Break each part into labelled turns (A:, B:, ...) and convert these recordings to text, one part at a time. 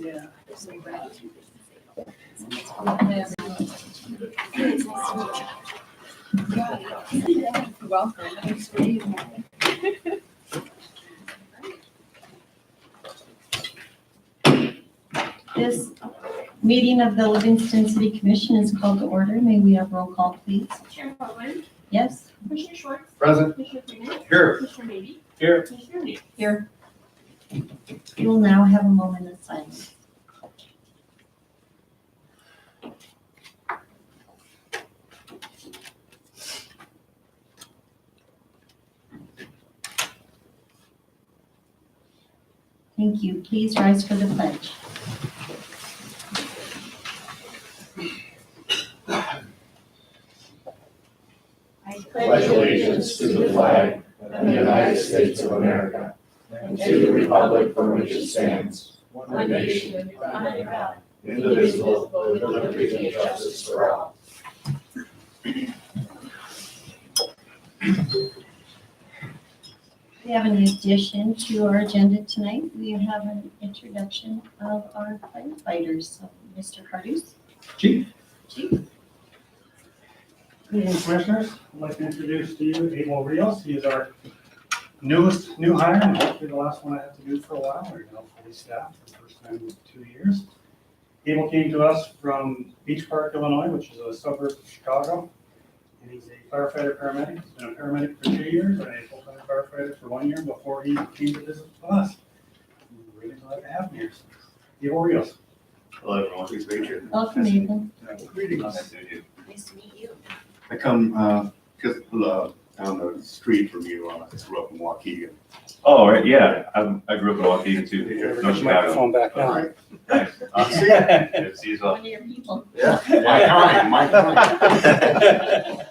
A: Yeah.
B: Welcome. Thanks for being here.
C: This meeting of the Livingston City Commission is called to order. May we have roll call, please?
D: Chair Butler,
C: Yes?
D: Commissioner Schwartz,
E: Present.
D: Commissioner Freeman,
E: Here.
D: Commissioner Maybe,
E: Here.
D: Commissioner Lee.
C: Here. We will now have a moment of silence. Thank you. Please rise for the pledge.
F: Pledge allegiance to the flag of the United States of America and to the republic for which it stands, one nation, under God, indivisible, with liberty and justice for all.
C: We have an addition to our agenda tonight. We have an introduction of our firefighters. So, Mr. Cardus.
A: Chief.
C: Chief.
A: Good evening, Commissioners. I'd like to introduce to you Abel Rios. He is our new hire, and hopefully the last one I have to do for a while. We're now fully staffed for the first time in 2 years. Abel came to us from Beach Park, Illinois, which is a suburb of Chicago. And he's a firefighter paramedic. He's been a paramedic for 2 years and a full-time firefighter for 1 year before he came to visit us. We're really glad to have him here. Abel Rios.
E: Hello, everyone. Please meet you.
C: Welcome, Abel.
A: Greetings.
E: Nice to meet you.
D: Nice to meet you.
E: I come just down the street from you. I grew up in Waukegan.
G: Oh, right, yeah, I grew up in Waukegan too,
A: Get your
G: no Chicago.
A: microphone back
E: All
A: now.
E: right.
G: Nice.
E: See
G: Good to see you all.
C: One of your people.
E: Yeah. My kind.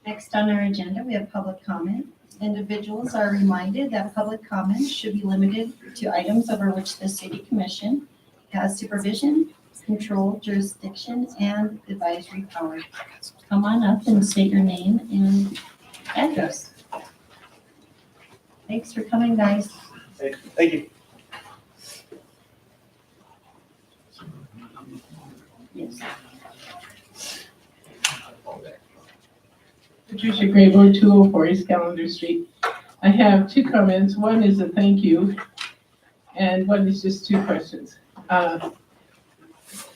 C: Next on our agenda, we have public comment. Individuals are reminded that public comments should be limited to items over which the city commission has supervision, control, jurisdiction, and advisory power. Come on up and state your name and address. Thanks for coming, guys.
A: Thank you.
C: Yes.
H: Patricia Graybo, 204 East Callender Street. I have two comments. One is a thank you, and one is just two questions.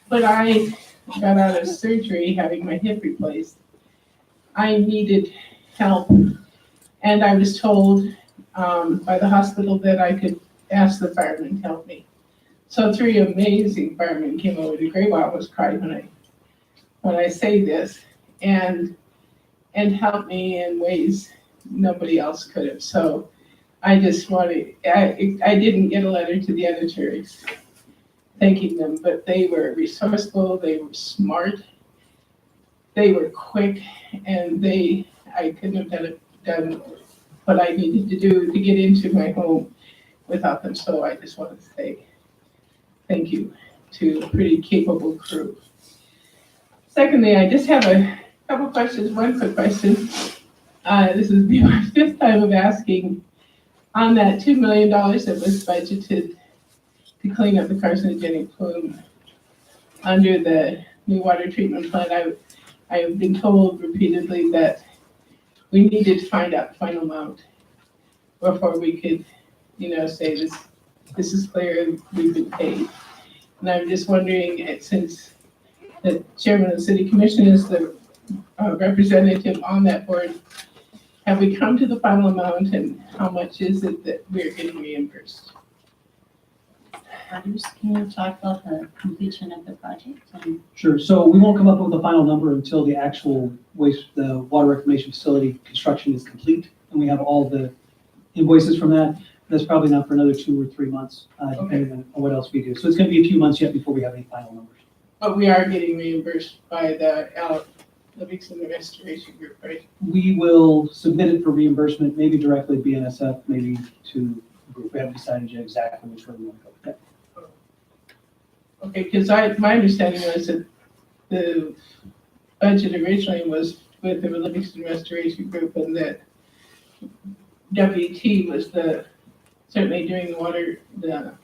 H: When I got out of surgery, having my hip replaced, I needed help, and I was told by the hospital that I could ask the firemen to help me. So 3 amazing firemen came over to Graybo. I almost cried when I say this, and helped me in ways nobody else could have. So I just wanted, I didn't get a letter to the editors thanking them, but they were resourceful, they were smart, they were quick, and I couldn't have done what I needed to do to get into my home without them. So I just wanted to say thank you to a pretty capable crew. Secondly, I just have a couple questions. One quick question. This is the 5th time of asking on that $2 million that was budgeted to clean up the carcinogenic plume under the new water treatment plant. I have been told repeatedly that we needed to find out the final amount before we could, say this is clear, we've been paid. And I'm just wondering, since the chairman of the city commission is the representative on that board, have we come to the final amount, and how much is it that we're getting reimbursed?
C: Others, can you talk about the completion of the project?
I: Sure. So we won't come up with the final number until the actual the water reclamation facility construction is complete, and we have all the invoices from that. That's probably not for another 2 or 3 months, depending on what else we do. So it's going to be a few months yet before we have any final numbers.
H: But we are getting reimbursed by the Livingston Restoration Group, right?
I: We will submit it for reimbursement, maybe directly BNSF, maybe to the group. We haven't decided yet exactly which way we want to go with that.
H: Okay, because my understanding was that the budget originally was with the Livingston Restoration Group, and that WT was the certainly doing the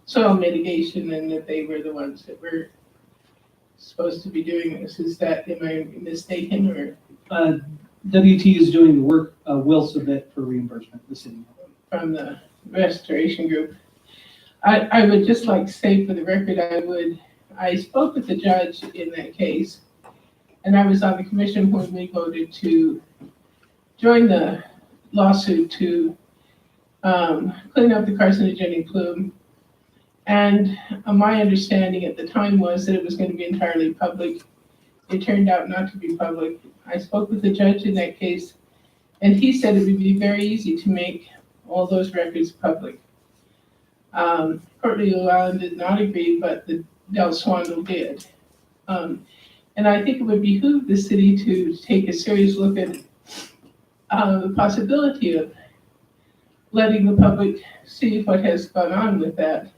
H: soil mitigation, and that they were the ones that were supposed to be doing this. Is that, am I mistaken, or
I: WT is doing the work, will submit for reimbursement, the city.
H: from the restoration group? I would just like to say for the record, I spoke with the judge in that case, and I was on the commission when we voted to join the lawsuit to clean up the carcinogenic plume. And my understanding at the time was that it was going to be entirely public. It turned out not to be public. I spoke with the judge in that case, and he said it would be very easy to make all those records public. Courtney Llewellyn did not agree, but the Del Swandle did. And I think it would behoove the city to take a serious look at the possibility of letting the public see what has gone on with that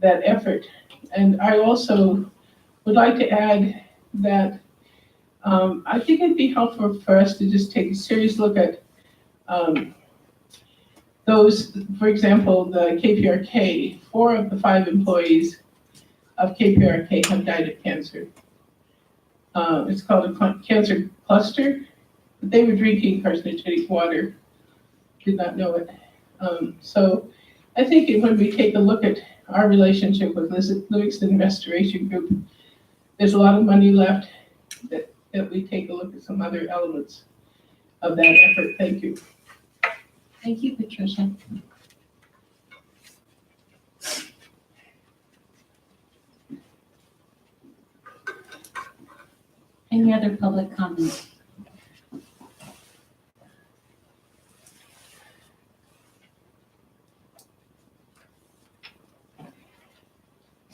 H: effort. And I also would like to add that I think it'd be helpful for us to just take a serious look at those, for example, the KPRK, 4 of the 5 employees of KPRK have died of cancer. It's called a cancer cluster. They were drinking carcinogenic water, did not know it. So I think when we take a look at our relationship with Livingston Restoration Group, there's a lot of money left that we take a look at some other elements of that effort. Thank you.
C: Thank you, Patricia. Any other public comments?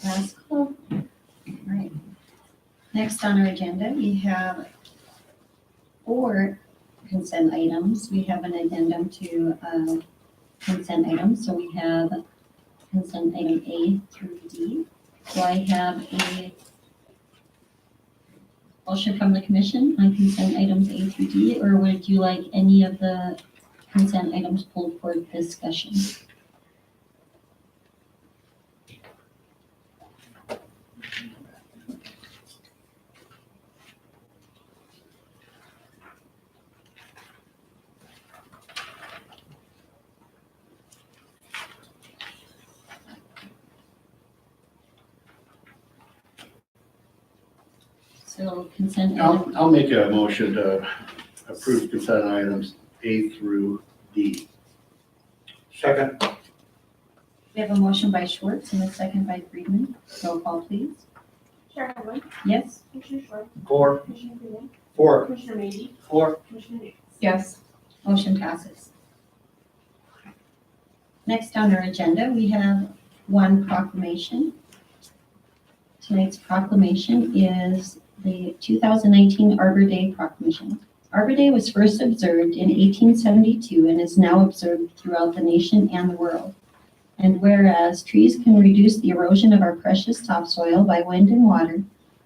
C: Last call. All right. Next on our agenda, we have 4 consent items. We have an addendum to consent items. So we have consent item A through D. Do I have a motion from the commission on consent items A through D, or would you like any of the consent items pulled for discussion? So consent item,
F: I'll make a motion to approve consent items A through D.
E: Second.
C: we have a motion by Schwartz and a second by Friedman. Roll call, please.
D: Chair Holman,
C: Yes?
D: Commissioner Schwartz,
F: 4.
D: Commissioner Freeman,
F: 4.
D: Commissioner Maybe,
F: 4.
D: Commissioner Hicks.
B: Yes.
C: Motion passes. Next on our agenda, we have one proclamation. Tonight's proclamation is the 2019 Arbor Day proclamation. Arbor Day was first observed in 1872 and is now observed throughout the nation and the world. And whereas trees can reduce the erosion of our precious topsoil by wind and water,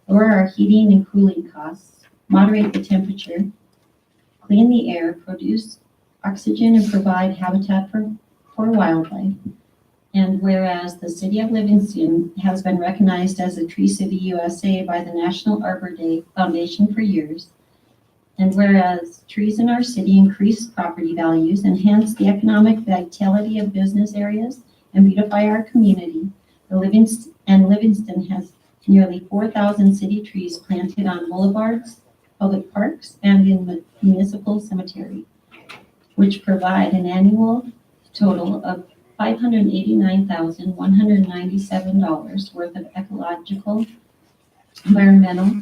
C: lower our heating and cooling costs, moderate the temperature, clean the air, produce oxygen, and provide habitat for wildlife. And whereas the city of Livingston has been recognized as a Tree City USA by the National Arbor Day Foundation for years, and whereas trees in our city increase property values, enhance the economic vitality of business areas, and beautify our community, Livingston has nearly 4,000 city trees planted on boulevards, public parks, and in the municipal cemetery, which provide an annual total of $589,197 worth of ecological, environmental,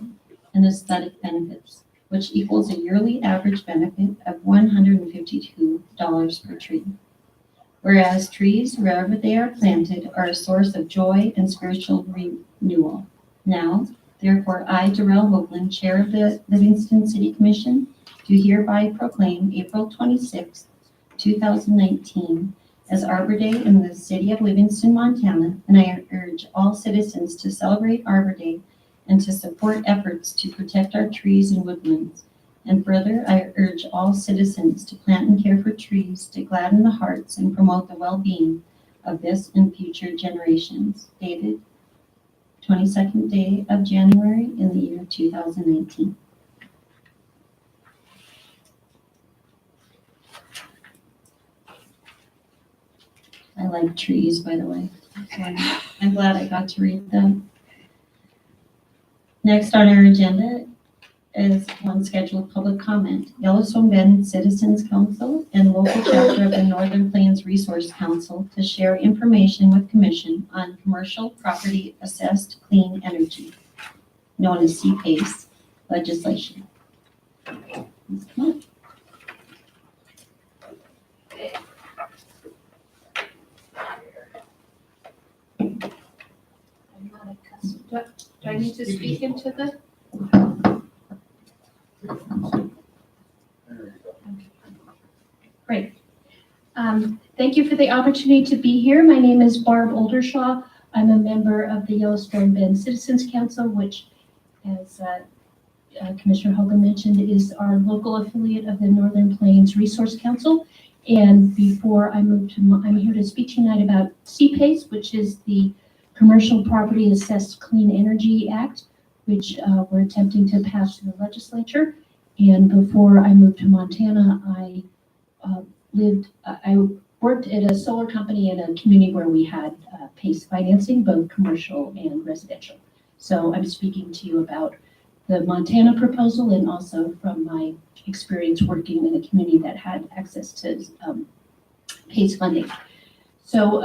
C: and aesthetic benefits, which equals a yearly average benefit of $152 per tree. Whereas trees, wherever they are planted, are a source of joy and spiritual renewal. Now, therefore, I, Darrell Hoagland, Chair of the Livingston City Commission, do hereby proclaim April 26, 2019 as Arbor Day in the city of Livingston, Montana, and I urge all citizens to celebrate Arbor Day and to support efforts to protect our trees and woodlands And further, I urge all citizens to plant and care for trees to gladden the hearts and promote the well-being of this and future generations. Dated 22nd day of January in the year 2019. I like trees, by the way. So I'm glad I got to read them. Next on our agenda is one scheduled public comment. Yellowstone Bend Citizens Council and local chapter of the Northern Plains Resource Council to share information with Commission on commercial property assessed clean energy, known as CPACE legislation. Please come on.
B: I'm not accustomed. Do I need to speak into the? Great. Thank you for the opportunity to be here. My name is Barb Oldershaw. I'm a member of the Yellowstone Bend Citizens Council, which, as Commissioner Hogan mentioned, is our local affiliate of the Northern Plains Resource Council. And before I move to, I'm here to speak tonight about CPACE, which is the Commercial Property Assessed Clean Energy Act, which we're attempting to pass through the legislature. And before I moved to Montana, I worked at a solar company in a community where we had PACE financing, both commercial and residential. So I'm speaking to you about the Montana proposal and also from my experience working in a community that had access to PACE funding. So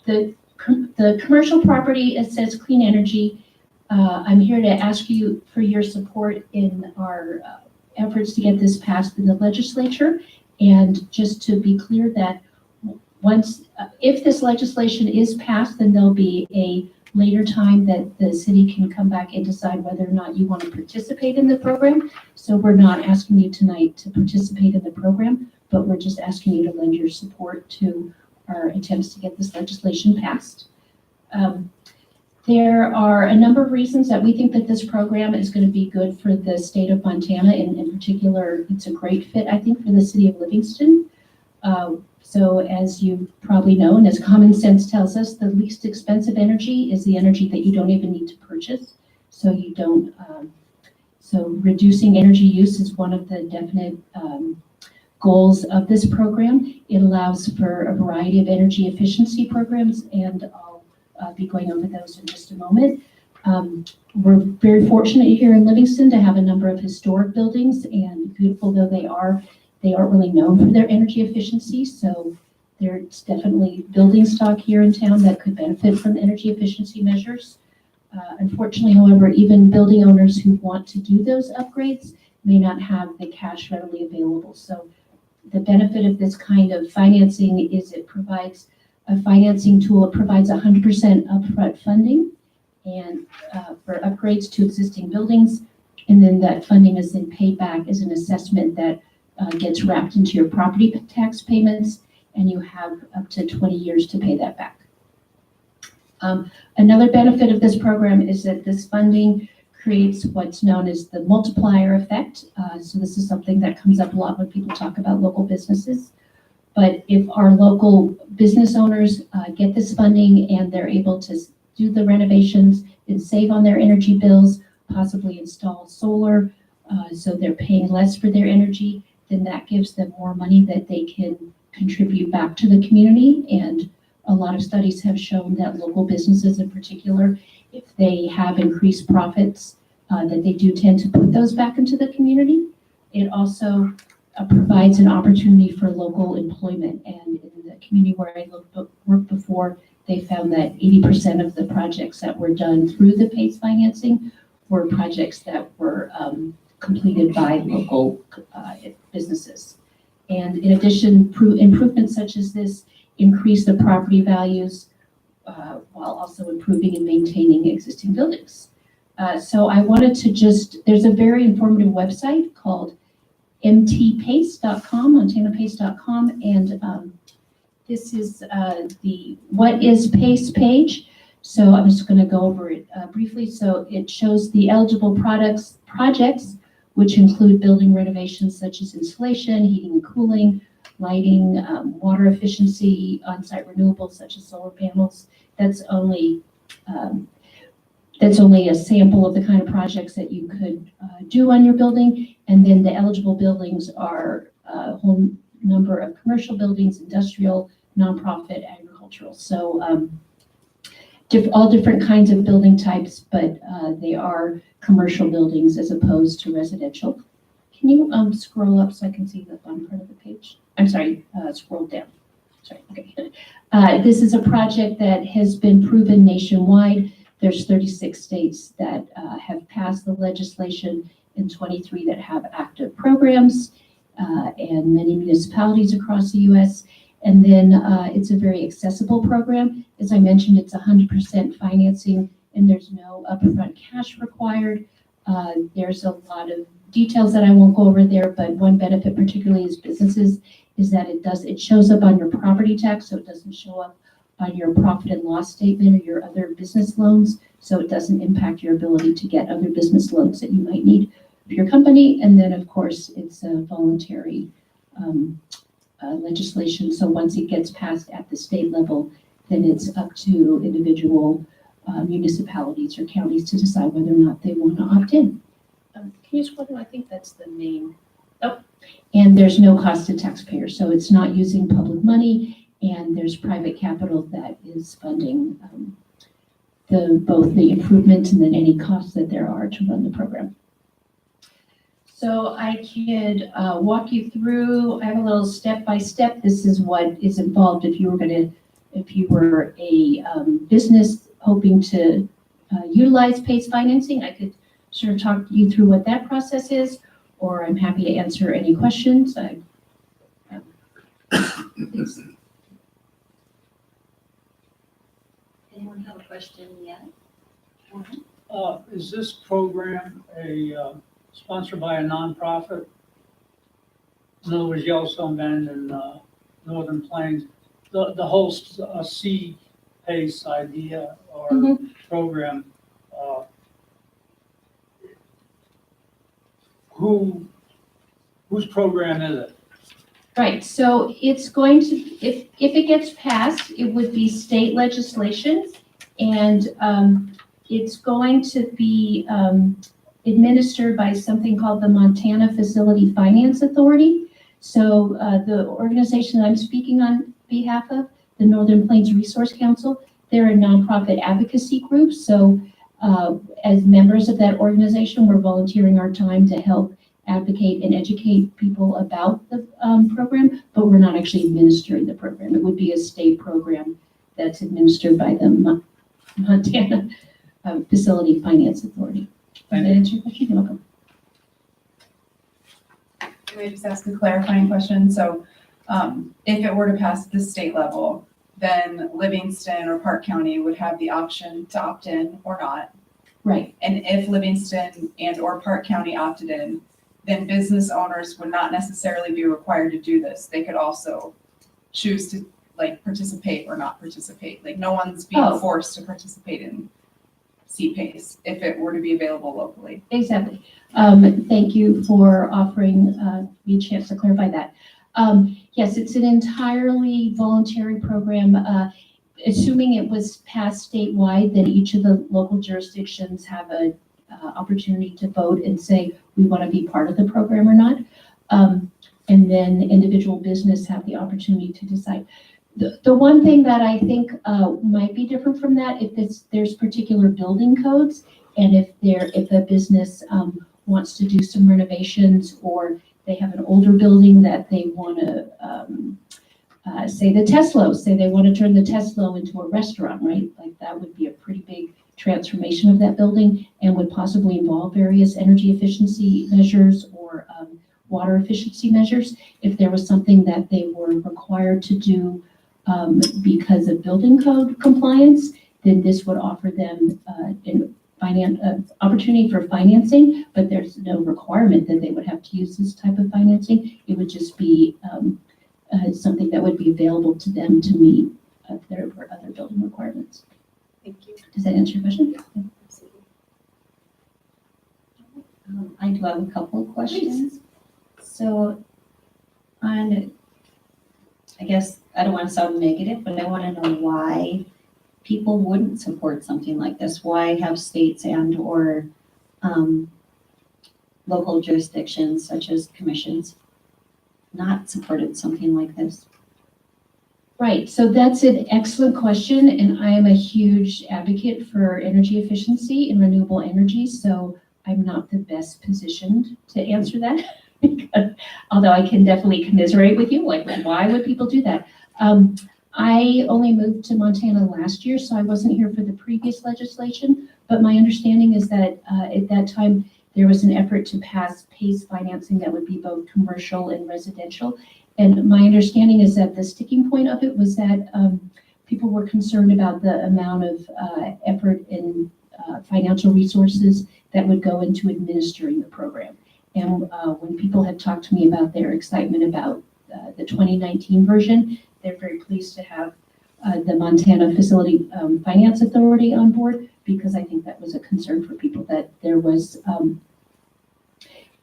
B: the commercial property assessed clean energy, I'm here to ask you for your support in our efforts to get this passed in the legislature. And just to be clear that once, if this legislation is passed, then there'll be a later time that the city can come back and decide whether or not you want to participate in the program. So we're not asking you tonight to participate in the program, but we're just asking you to lend your support to our attempts to get this legislation passed. There are a number of reasons that we think that this program is going to be good for the state of Montana, and in particular, it's a great fit, I think, for the city of Livingston. So as you probably know, and as common sense tells us, the least expensive energy is the energy that you don't even need to purchase. So you don't, so reducing energy use is one of the definite goals of this program. It allows for a variety of energy efficiency programs, and I'll be going over those in just a moment. We're very fortunate here in Livingston to have a number of historic buildings, and beautiful though they aren't really known for their energy efficiency. So there's definitely building stock here in town that could benefit from energy efficiency measures. Unfortunately, however, even building owners who want to do those upgrades may not have the cash readily available. So the benefit of this kind of financing is it provides a financing tool. It provides 100% upfront funding and for upgrades to existing buildings. And then that funding is then paid back as an assessment that gets wrapped into your property tax payments, and you have up to 20 years to pay that back. Another benefit of this program is that this funding creates what's known as the multiplier effect. So this is something that comes up a lot when people talk about local businesses. But if our local business owners get this funding and they're able to do the renovations and save on their energy bills, possibly install solar, so they're paying less for their energy, then that gives them more money that they can contribute back to the community. And a lot of studies have shown that local businesses in particular, if they have increased profits, that they do tend to put those back into the community. It also provides an opportunity for local employment. And in the community where I worked before, they found that 80% of the projects that were done through the PACE financing were projects that were completed by local businesses. And in addition, improvements such as this increase the property values while also improving and maintaining existing buildings. So I wanted to there's a very informative website called mtpace.com, montanapace.com, and this is the What is PACE page. So I'm just going to go over it briefly. So it shows the eligible projects which include building renovations such as insulation, heating and cooling, lighting, water efficiency, on-site renewables such as solar panels. That's only a sample of the kind of projects that you could do on your building. And then the eligible buildings are a whole number of commercial buildings, industrial, nonprofit, agricultural. So all different kinds of building types, but they are commercial buildings as opposed to residential. Can you scroll up so I can see the bottom part of the page? I'm sorry, scroll down. Sorry, okay. This is a project that has been proven nationwide. There's 36 states that have passed the legislation and 23 that have active programs, and many municipalities across the U.S. And then it's a very accessible program. As I mentioned, it's 100% financing and there's no upfront cash required. There's a lot of details that I won't go over there, but one benefit particularly as businesses is that it shows up on your property tax, so it doesn't show up on your profit and loss statement or your other business loans, so it doesn't impact your ability to get other business loans that you might need for your company. And then, of course, it's a voluntary legislation, so once it gets passed at the state level, then it's up to individual municipalities or counties to decide whether or not they want to opt in. Can you scroll down? I think that's the main. Oh, and there's no cost to taxpayers, so it's not using public money, and there's private capital that is funding both the improvements and then any costs that there are to run the program. So I could walk you through. I have a little step-by-step. This is what is involved if you were a business hoping to utilize PACE financing. I could sort of talk you through what that process is, or I'm happy to answer any questions.
C: Anyone have a question yet?
J: Is this program sponsored by a nonprofit? In other words, Yellowstone Bend and Northern Plains, the whole seed PACE idea or program, whose program is it?
B: Right, so it's going to, if it gets passed, it would be state legislation, and it's going to be administered by something called the Montana Facility Finance Authority. So the organization that I'm speaking on behalf of, the Northern Plains Resource Council, they're a nonprofit advocacy group. So as members of that organization, we're volunteering our time to help advocate and educate people about the program, but we're not actually administering the program. It would be a state program that's administered by the Montana Facility Finance Authority. Does that answer your question? You're welcome.
K: Can I just ask a clarifying question? So if it were to pass at the state level, then Livingston or Park County would have the option to opt in or not.
B: Right.
K: And if Livingston and or Park County opted in, then business owners would not necessarily be required to do this. They could also choose to participate or not participate. Like no one's being forced to participate in CPACE if it were to be available locally.
B: Exactly. Thank you for offering me a chance to clarify that. Yes, it's an entirely voluntary program. Assuming it was passed statewide, then each of the local jurisdictions have a opportunity to vote and say, we want to be part of the program or not. And then individual business have the opportunity to decide. The one thing that I think might be different from that, if there's particular building codes, and if a business wants to do some renovations, or they have an older building that they want to, say they want to turn the Tesla into a restaurant, right? Like that would be a pretty big transformation of that building and would possibly involve various energy efficiency measures or water efficiency measures. If there was something that they were required to do because of building code compliance, then this would offer them opportunity for financing, but there's no requirement that they would have to use this type of financing. It would just be something that would be available to them to meet their other building requirements.
K: Thank you.
B: Does that answer your question?
C: I do have a couple of questions. So on, I guess, I don't want to sound negative, but I want to know why people wouldn't support something like this. Why have states and or local jurisdictions such as commissions not supported something like this?
B: Right, so that's an excellent question, and I am a huge advocate for energy efficiency and renewable energy, so I'm not the best positioned to answer that. because- Although I can definitely commiserate with you, like, why would people do that? I only moved to Montana last year, so I wasn't here for the previous legislation, but my understanding is that at that time, there was an effort to pass PACE financing that would be both commercial and residential. And my understanding is that the sticking point of it was that people were concerned about the amount of effort and financial resources that would go into administering the program. And when people have talked to me about their excitement about the 2019 version, they're very pleased to have the Montana Facility Finance Authority on board, because I think that was a concern for people, that there was,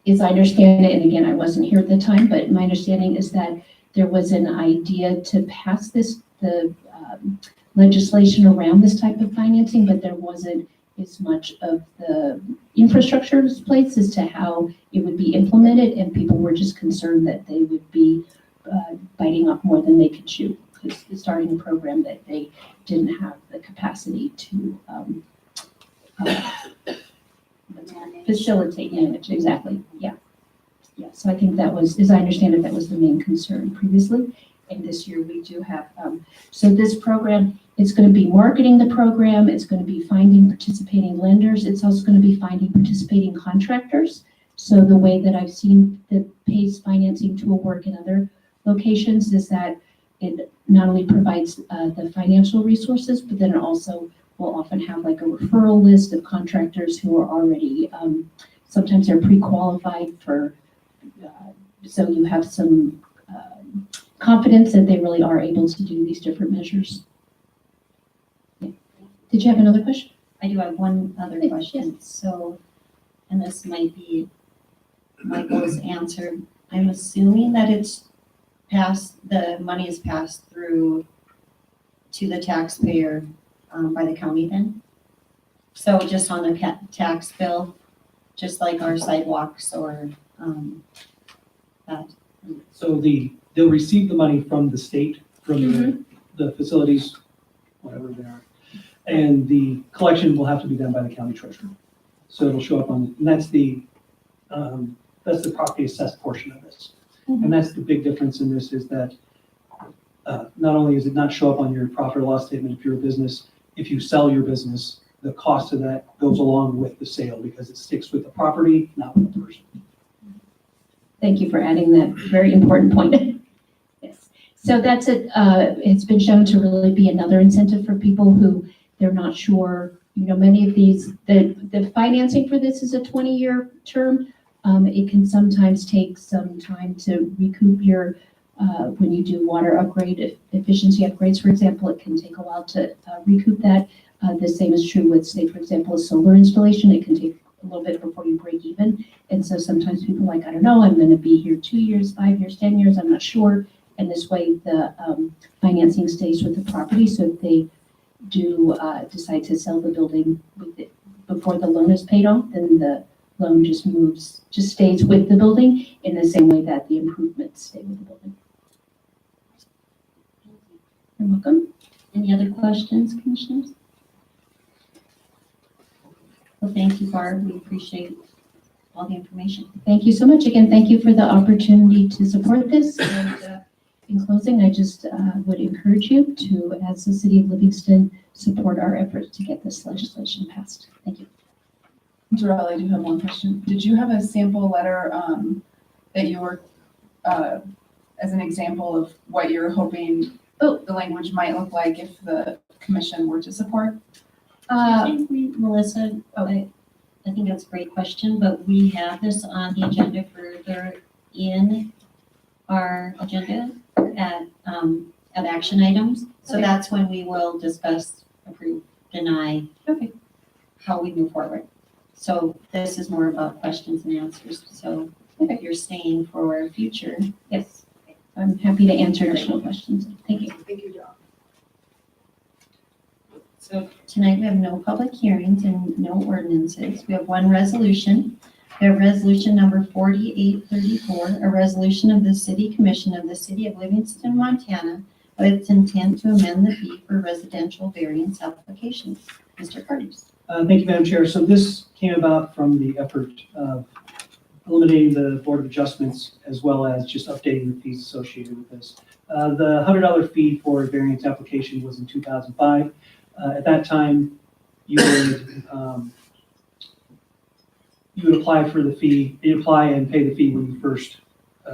B: as I understand it, and again, I wasn't here at the time, but my understanding is that there was an idea to pass the legislation around this type of financing, but there wasn't as much of the infrastructure in place as to how it would be implemented, and people were just concerned that they would be biting off more than they could chew, because starting a program that they didn't have the capacity to facilitate manage. Exactly. Yeah. Yeah. So I think that was, as I understand it, that was the main concern previously. And this year we do have, so this program, it's going to be marketing the program. It's going to be finding participating lenders. It's also going to be finding participating contractors. So the way that I've seen the PACE financing tool work in other locations is that it not only provides the financial resources, but then it also will often have like a referral list of contractors who are already, sometimes they're pre-qualified for, so you have some confidence that they really are able to do these different measures. Yeah. Did you have another question?
C: I do have one other question. So, and this might be Michael's answer. I'm assuming that it's passed, the money is passed through to the taxpayer by the county then? So just on the tax bill, just like our sidewalks or that?
I: So they'll receive the money from the state, from the facilities, whatever they are. And the collection will have to be done by the county treasurer. So it'll show up on, and that's the property assessed portion of this. And that's the big difference in this, is that not only does it not show up on your profit or loss statement if you're a business, if you sell your business, the cost of that goes along with the sale, because it sticks with the property, not with the person.
B: Thank you for adding that very important point. Yes. So that's it. It's been shown to really be another incentive for people who they're not sure. You know, many of these, the financing for this is a 20-year term. It can sometimes take some time to recoup your, when you do water upgrade, efficiency upgrades, for example, it can take a while to recoup that. The same is true with, say, for example, a solar installation. It can take a little bit before you break even. And so sometimes people are like, I don't know, I'm going to be here 2 years, 5 years, 10 years, I'm not sure. And this way the financing stays with the property. So if they do decide to sell the building with it before the loan is paid off, then the loan just stays with the building in the same way that the improvements stay with the building. You're welcome.
C: Any other questions, commissioners? Well, thank you, Barb. We appreciate all the information.
B: Thank you so much. Again, thank you for the opportunity to support this. And in closing, I just would encourage you to, as the City of Livingston, support our efforts to get this legislation passed. Thank you.
K: Darrell, I do have one question. Did you have a sample letter that you were, as an example of what you're hoping the language might look like if the commission were to support?
C: I think Melissa, I think that's a great question, but we have this on the agenda further in our agenda at action items. So
B: Okay.
C: that's when we will discuss, approve, deny,
B: Okay.
C: how we move forward. So this is more about questions and answers. So if you're staying for future, yes,
B: I'm happy to answer additional questions. Thank you.
K: Thank you, John.
C: so tonight we have no public hearings and no ordinances. We have one resolution. We have resolution number 4834, a resolution of the City Commission of the City of Livingston, Montana, with its intent to amend the fee for residential variance applications. Mr. Curtis.
I: Thank you, Madam Chair. So this came about from the effort of eliminating the Board of Adjustments as well as just updating the fees associated with this. The $100 fee for a variance application was in 2005. At that time, you would apply for the fee, you apply and pay the fee when you first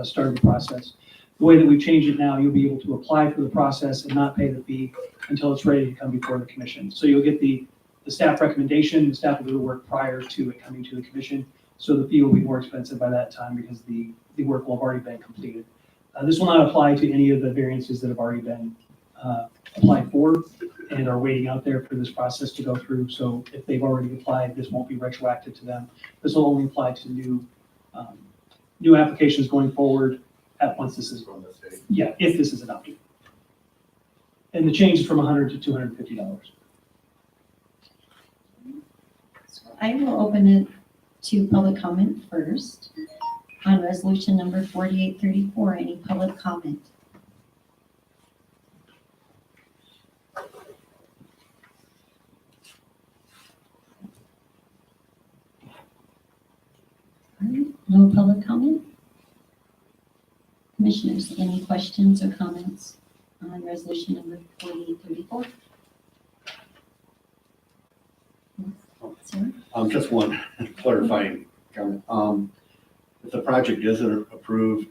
I: started the process. The way that we've changed it now, you'll be able to apply for the process and not pay the fee until it's ready to come before the commission. So you'll get the staff recommendation, the staff will do the work prior to it coming to the commission. So the fee will be more expensive by that time because the work will have already been completed. This will not apply to any of the variances that have already been applied for and are waiting out there for this process to go through. So if they've already applied, this won't be retroactive to them. This will only apply to new applications going forward at once this is,
E: From the state.
I: yeah, if this is adopted. And the change is from $100 to $250.
C: I will open it to public comment first on resolution number 4834. Any public comment? All right, no public comment? Commissioners, any questions or comments on resolution number 4834? Sir?
E: Just one clarifying comment. If the project isn't approved,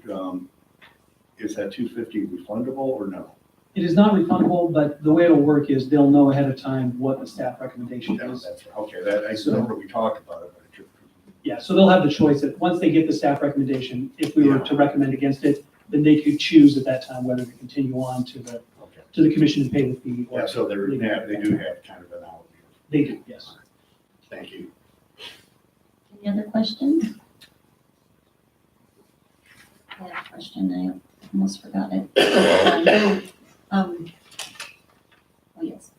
E: is that 250 refundable or no?
I: It is not refundable, but the way it'll work is they'll know ahead of time what the staff recommendation
E: Yeah,
I: is.
E: that's, okay, that, I remember we talked about it, but it just.
I: Yeah, so they'll have the choice that once they get the staff recommendation, if we were to recommend against it, then they could choose at that time whether to continue on to
E: Okay.
I: the commission and pay the fee. or
E: Yeah, so
I: leave it at
E: they
I: that.
E: do have kind of an out.
I: They do, yes.
E: Thank you.
C: Any other questions? I had a question, I almost forgot it. Oh, yes.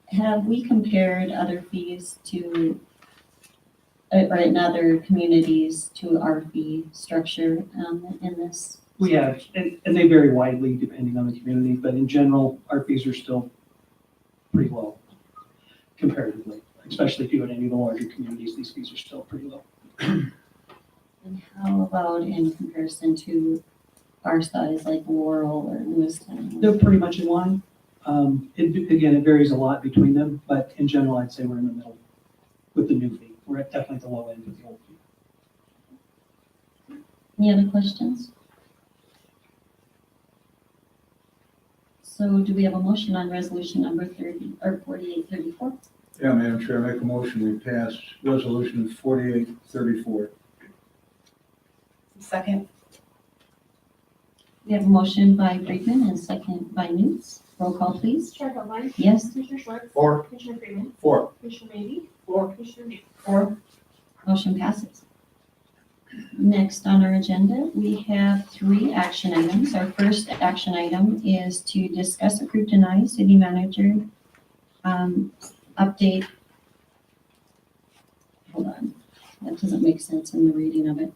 C: Have we compared other fees to, or in other communities to our fee structure in this?
I: We have, and they vary widely depending on the community, but in general, our fees are still pretty low comparatively, especially if you go to any of the larger communities, these fees are still pretty low.
C: And how about in comparison to our size, like Laurel or Lewiston?
I: They're pretty much in line. Again, it varies a lot between them, but in general, I'd say we're in the middle with the new fee. We're at definitely at the low end with the old fee.
C: Any other questions? So do we have a motion on resolution number 4834?
J: Yeah, Madam Chair, I make a motion, we pass resolution 4834.
K: Second.
C: We have a motion by Brickman and a second by Newts. Roll call, please.
D: Chair Bowen,
C: Yes.
D: Commissioner Schwartz,
J: Four.
D: Commissioner Freeman,
J: Four.
D: Commissioner Maybe,
J: Four.
D: Commissioner New.
C: Four. Motion passes. Next on our agenda, we have 3 action items. Our first action item is to discuss, approve, deny city manager update. Hold on, that doesn't make sense in the reading of it.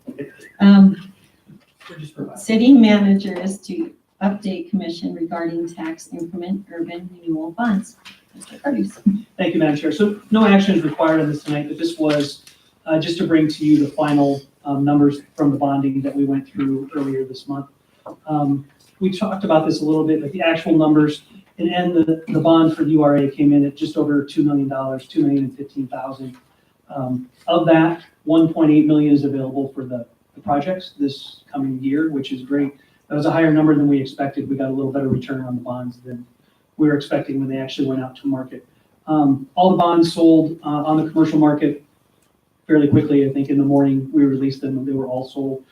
C: City manager is to update commission regarding tax increment urban renewal funds. Mr. Curtis.
I: Thank you, Madam Chair. So no action is required on this tonight, but this was just to bring to you the final numbers from the bonding that we went through earlier this month. We talked about this a little bit, but the actual numbers, in the end, the bond for the URA came in at just over $2 million, $2,015,000. Of that, $1.8 million is available for the projects this coming year, which is great. That was a higher number than we expected. We got a little better return on the bonds than we were expecting when they actually went out to market. All the bonds sold on the commercial market fairly quickly. I think in the morning we released them and they were all sold.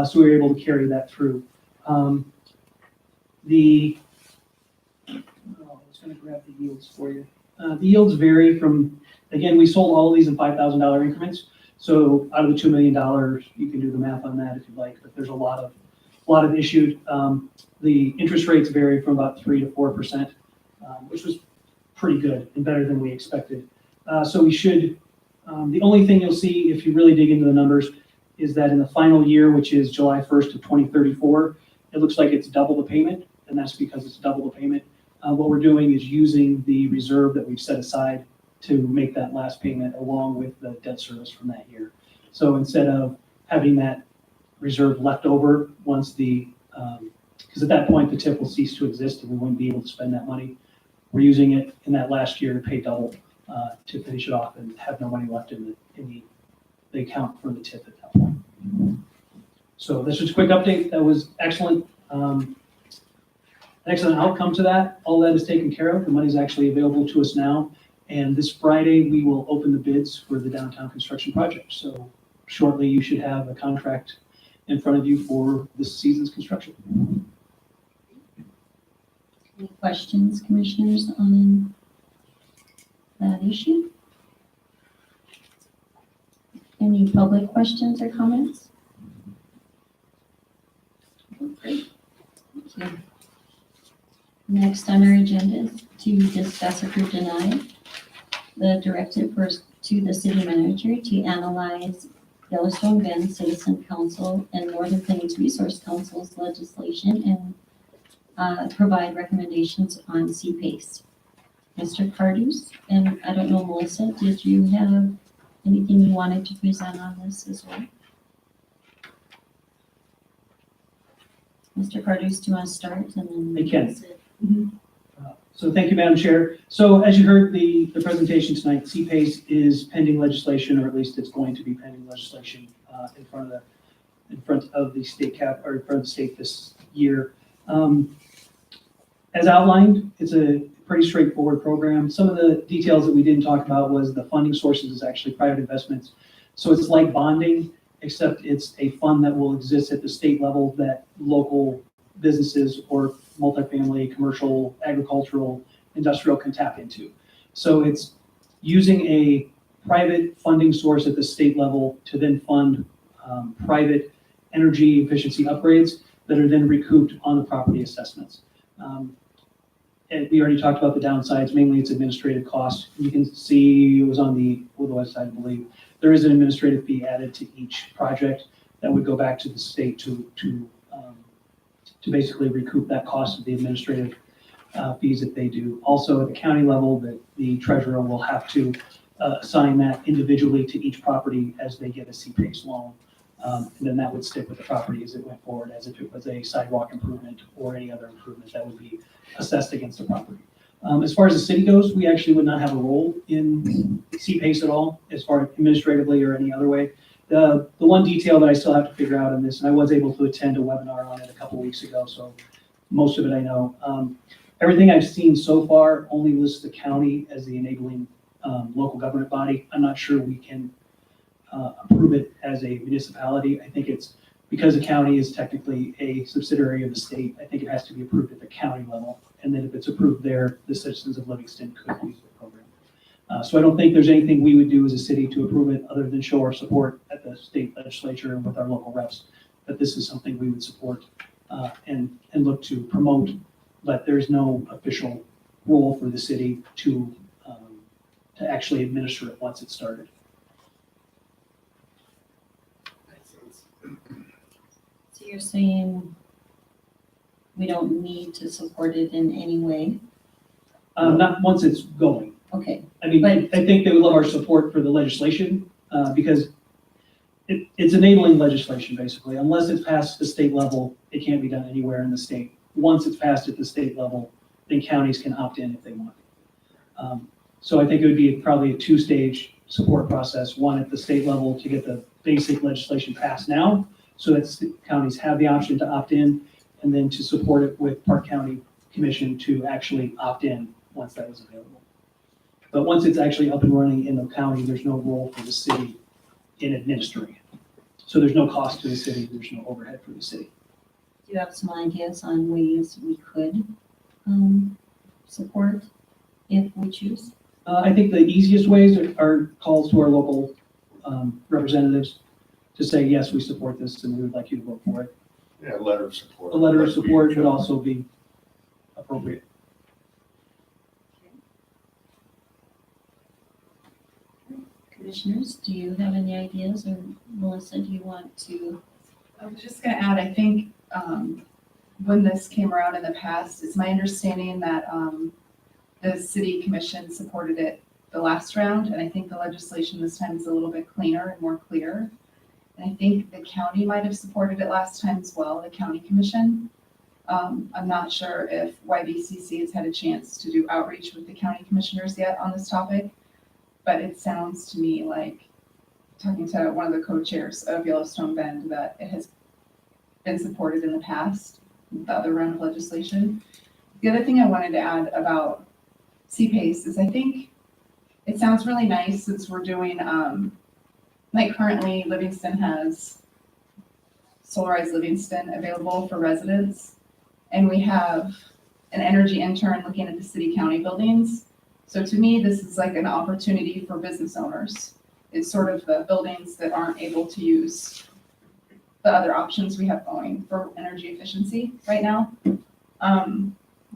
I: So we were able to carry that through. I was going to grab the yields for you. The yields vary from, again, we sold all of these in $5,000 increments. So out of the $2 million, you can do the math on that if you'd like, but there's a lot of issued. The interest rates vary from about 3 to 4%, which was pretty good and better than we expected. So we should, the only thing you'll see if you really dig into the numbers is that in the final year, which is July 1st of 2034, it looks like it's double the payment, and that's because it's double the payment. What we're doing is using the reserve that we've set aside to make that last payment along with the debt service from that year. So instead of having that reserve left over once because at that point the TIF will cease to exist and we wouldn't be able to spend that money. We're using it in that last year to pay double to finish it off and have no money left in the account for the TIF at that point. So that's just a quick update. That was excellent. Excellent outcome to that. All that is taken care of. The money's actually available to us now. And this Friday, we will open the bids for the downtown construction project. So shortly, you should have a contract in front of you for this season's construction.
B: Any questions, commissioners, on that issue? Any public questions or comments? Okay, great. Thank you. Next on our agenda is to discuss, approve, deny the directive to the city manager to analyze Yellowstone Bend Citizen Council and Northern Plains Resource Council's legislation and provide recommendations on CPACE. Mr. Cardus, and I don't know, Melissa, did you have anything you wanted to present on this as well? Mr. Cardus, do you want to start and then?
I: I can. So thank you, Madam Chair. So as you heard the presentation tonight, CPACE is pending legislation, or at least it's going to be pending legislation in front of the state cap, or in front of the state this year. As outlined, it's a pretty straightforward program. Some of the details that we didn't talk about was the funding sources is actually private investments. So it's like bonding, except it's a fund that will exist at the state level that local businesses or multifamily, commercial, agricultural, industrial can tap into. So it's using a private funding source at the state level to then fund private energy efficiency upgrades that are then recouped on the property assessments. And we already talked about the downsides, mainly it's administrative costs. You can see it was on the website, I believe. There is an administrative fee added to each project that would go back to the state to basically recoup that cost of the administrative fees that they do. Also at the county level, the treasurer will have to assign that individually to each property as they get a CPACE loan. And then that would stick with the property as it went forward, as if it was a sidewalk improvement or any other improvement that would be assessed against the property. As far as the city goes, we actually would not have a role in CPACE at all, as far as administratively or any other way. The one detail that I still have to figure out on this, and I was able to attend a webinar on it a couple of weeks ago, so most of it I know. Everything I've seen so far only lists the county as the enabling local government body. I'm not sure we can approve it as a municipality. I think it's because the county is technically a subsidiary of the state. I think it has to be approved at the county level. And then if it's approved there, the citizens of Livingston could use the program. So I don't think there's anything we would do as a city to approve it other than show our support at the state legislature and with our local reps, that this is something we would support and look to promote, but there's no official role for the city to actually administer it once it's started.
B: So you're saying we don't need to support it in any way?
I: Not once it's going.
B: Okay,
I: I mean, I think they would love our support for the legislation because it's enabling legislation, basically. Unless it's passed at the state level, it can't be done anywhere in the state. Once it's passed at the state level, then counties can opt in if they want. So I think it would be probably a two-stage support process. One at the state level to get the basic legislation passed now, so that counties have the option to opt in, and then to support it with Park County Commission to actually opt in once that is available. But once it's actually up and running in the county, there's no role for the city in administering it. So there's no cost to the city, there's no overhead for the city.
B: do you have some ideas on ways we could support if we choose?
I: I think the easiest ways are calls to our local representatives to say, yes, we support this and we would like you to vote for it.
E: Yeah, letter of support.
I: A letter of support would also be appropriate.
B: Commissioners, do you have any ideas, or Melissa, do you want to?
K: I was just gonna add, I think, when this came around in the past, it's my understanding that, the city commission supported it the last round, and I think the legislation this time is a little bit cleaner and more clear. And I think the county might have supported it last time as well, the county commission. I'm not sure if YBCC has had a chance to do outreach with the county commissioners yet on this topic, but it sounds to me like, talking to one of the co-chairs of Yellowstone Bend, that it has been supported in the past, the other round of legislation. The other thing I wanted to add about CPACE is I think it sounds really nice since we're doing, like currently Livingston has Solarize Livingston available for residents. And we have an energy intern looking at the city county buildings. So to me, this is like an opportunity for business owners. It's sort of the buildings that aren't able to use the other options we have going for energy efficiency right now.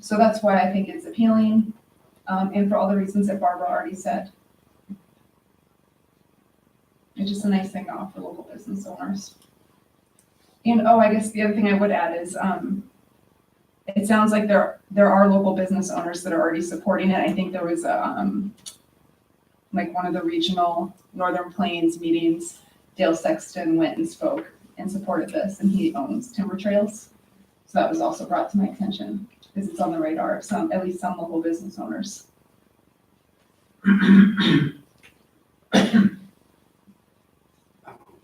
K: So that's why I think it's appealing, and for all the reasons that Barbara already said. It's just a nice thing to offer local business owners. And, I guess the other thing I would add is, it sounds like there are local business owners that are already supporting it. I think there was like one of the regional Northern Plains meetings, Dale Sexton went and spoke and supported this, and he owns Timber Trails. So that was also brought to my attention, because it's on the radar of some, at least some local business owners.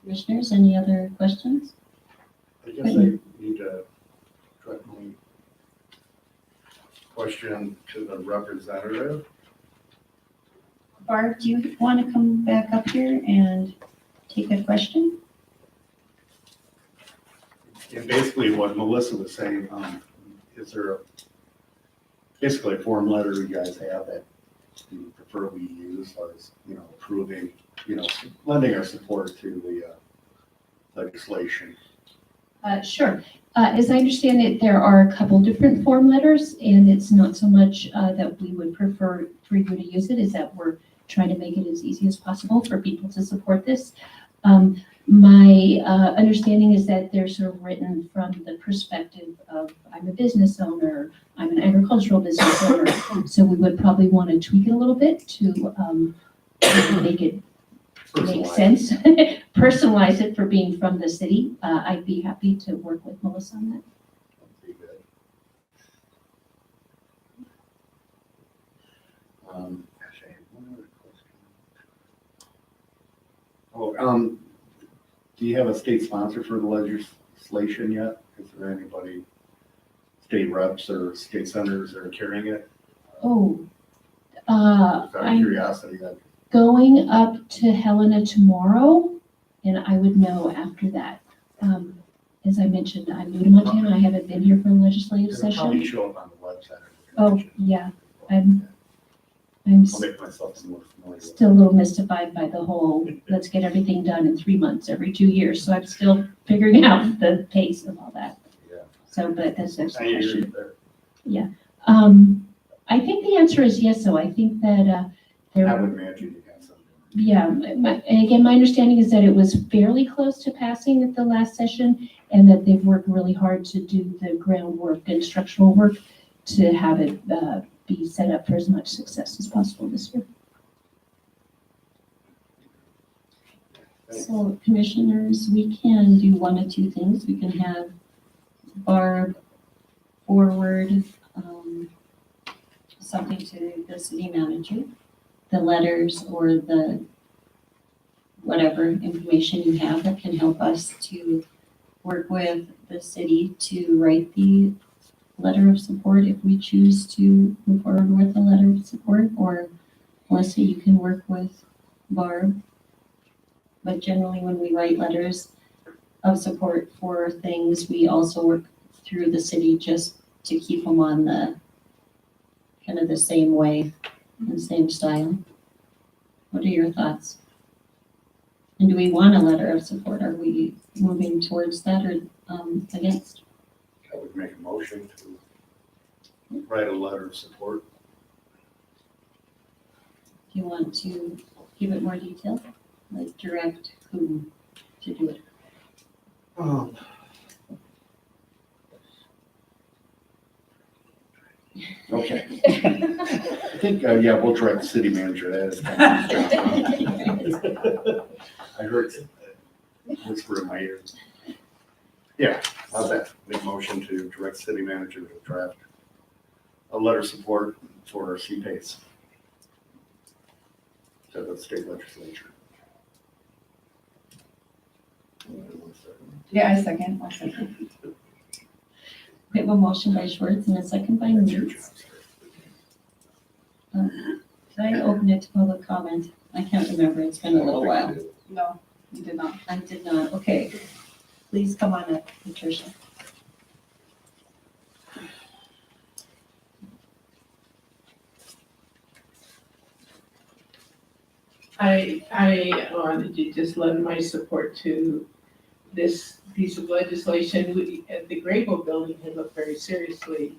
B: Commissioners, any other questions?
E: I guess I need to direct my question to the representative.
B: Barb, do you want to come back up here and take a question?
E: And basically what Melissa was saying, is there basically a form letter you guys have that you prefer we use as, approving, lending our support to the legislation?
B: Sure. As I understand it, there are a couple different form letters, and it's not so much that we would prefer for you to use it, is that we're trying to make it as easy as possible for people to support this. My understanding is that they're sort of written from the perspective of, I'm a business owner, I'm an agricultural business owner, so we would probably want to tweak it a little bit to make it make sense, personalize it for being from the city. I'd be happy to work with Melissa on that.
E: Pretty good. Gosh, I had one other question. Do you have a state sponsor for the legislation yet? Is there anybody, state reps or state senators that are carrying it? Just out of
B: I'm
E: curiosity, that
B: going up to Helena tomorrow, and I would know after that. As I mentioned, I'm new to Montana. I haven't been here for a legislative
E: it'll probably
B: session.
E: show up on the website.
B: Oh, yeah, I'm
E: I'll make myself more familiar with it.
B: still a little mystified by the whole, let's get everything done in 3 months, every 2 years. So I'm still figuring out the pace of all that.
E: Yeah.
B: So, but that's a
E: I hear
B: question.
E: you there.
B: I think the answer is yes, so I think that there.
E: I would imagine you have something.
B: Yeah, and again, my understanding is that it was fairly close to passing at the last session, and that they've worked really hard to do the groundwork and structural work to have it be set up for as much success as possible this year.
E: Thanks.
B: So commissioners, we can do one of two things. We can have Barb forward something to the city manager, the letters or the whatever information you have that can help us to work with the city to write the letter of support if we choose to move forward with a letter of support, or Melissa, you can work with Barb. But generally, when we write letters of support for things, we also work through the city just to keep them on the kind of the same way in the same style. What are your thoughts? And do we want a letter of support? Are we moving towards that or against?
E: I would make a motion to write a letter of support.
B: Do you want to give it more detail? Like direct who to do it?
E: Okay. I think, yeah, we'll direct the city manager, that is kind of his job. I heard whisper in my ear. Yeah, how's that? Make a motion to direct city manager to draft a letter of support for CPACE to the state legislature.
K: Yeah, I'll second.
B: We have a motion by Schwartz and a second by
E: That's your
B: Newt.
E: job,
B: Did I open it to public comment? I can't remember. It's been a little while.
K: No, you did not.
B: I did not. Okay. Please come on up, Patricia.
H: I wanted to just lend my support to this piece of legislation. We, at the Graybo building, had looked very seriously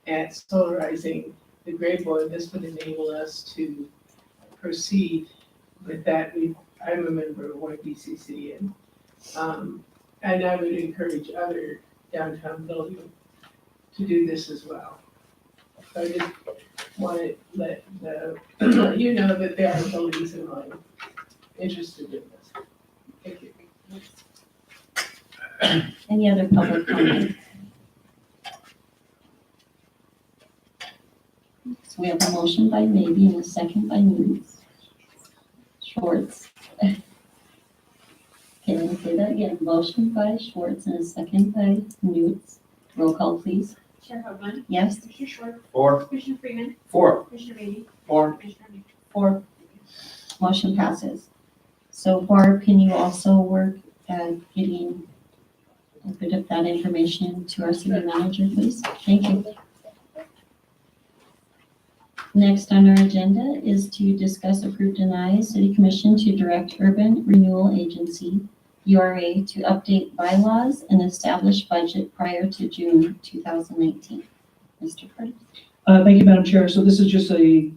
H: at solarizing the Graybo, and this would enable us to proceed with that. I'm a member of YBCC, and I would encourage other downtown buildings to do this as well. So I just want to let you know that there are buildings in mind interested in this. Thank you.
B: Any other public comment? So we have a motion by Maybe and a second by Newt. Schwartz. Okay, let me say that again. Motion by Schwartz and a second by Newt. Roll call, please.
D: Chair Hoagland.
B: Yes?
D: Commissioner Schwartz.
E: Four.
D: Commissioner Freeman.
E: Four.
D: Commissioner Maybe.
E: Four.
D: Commissioner Newt.
B: 4. Motion passes. So Barb, can you also work at getting a bit of that information to our city manager, please? Thank you. Next on our agenda is to discuss, approve, deny city commission to direct Urban Renewal Agency, URA, to update bylaws and establish budget prior to June 2019. Mr. Curtis?
I: Thank you, Madam Chair. So this is just a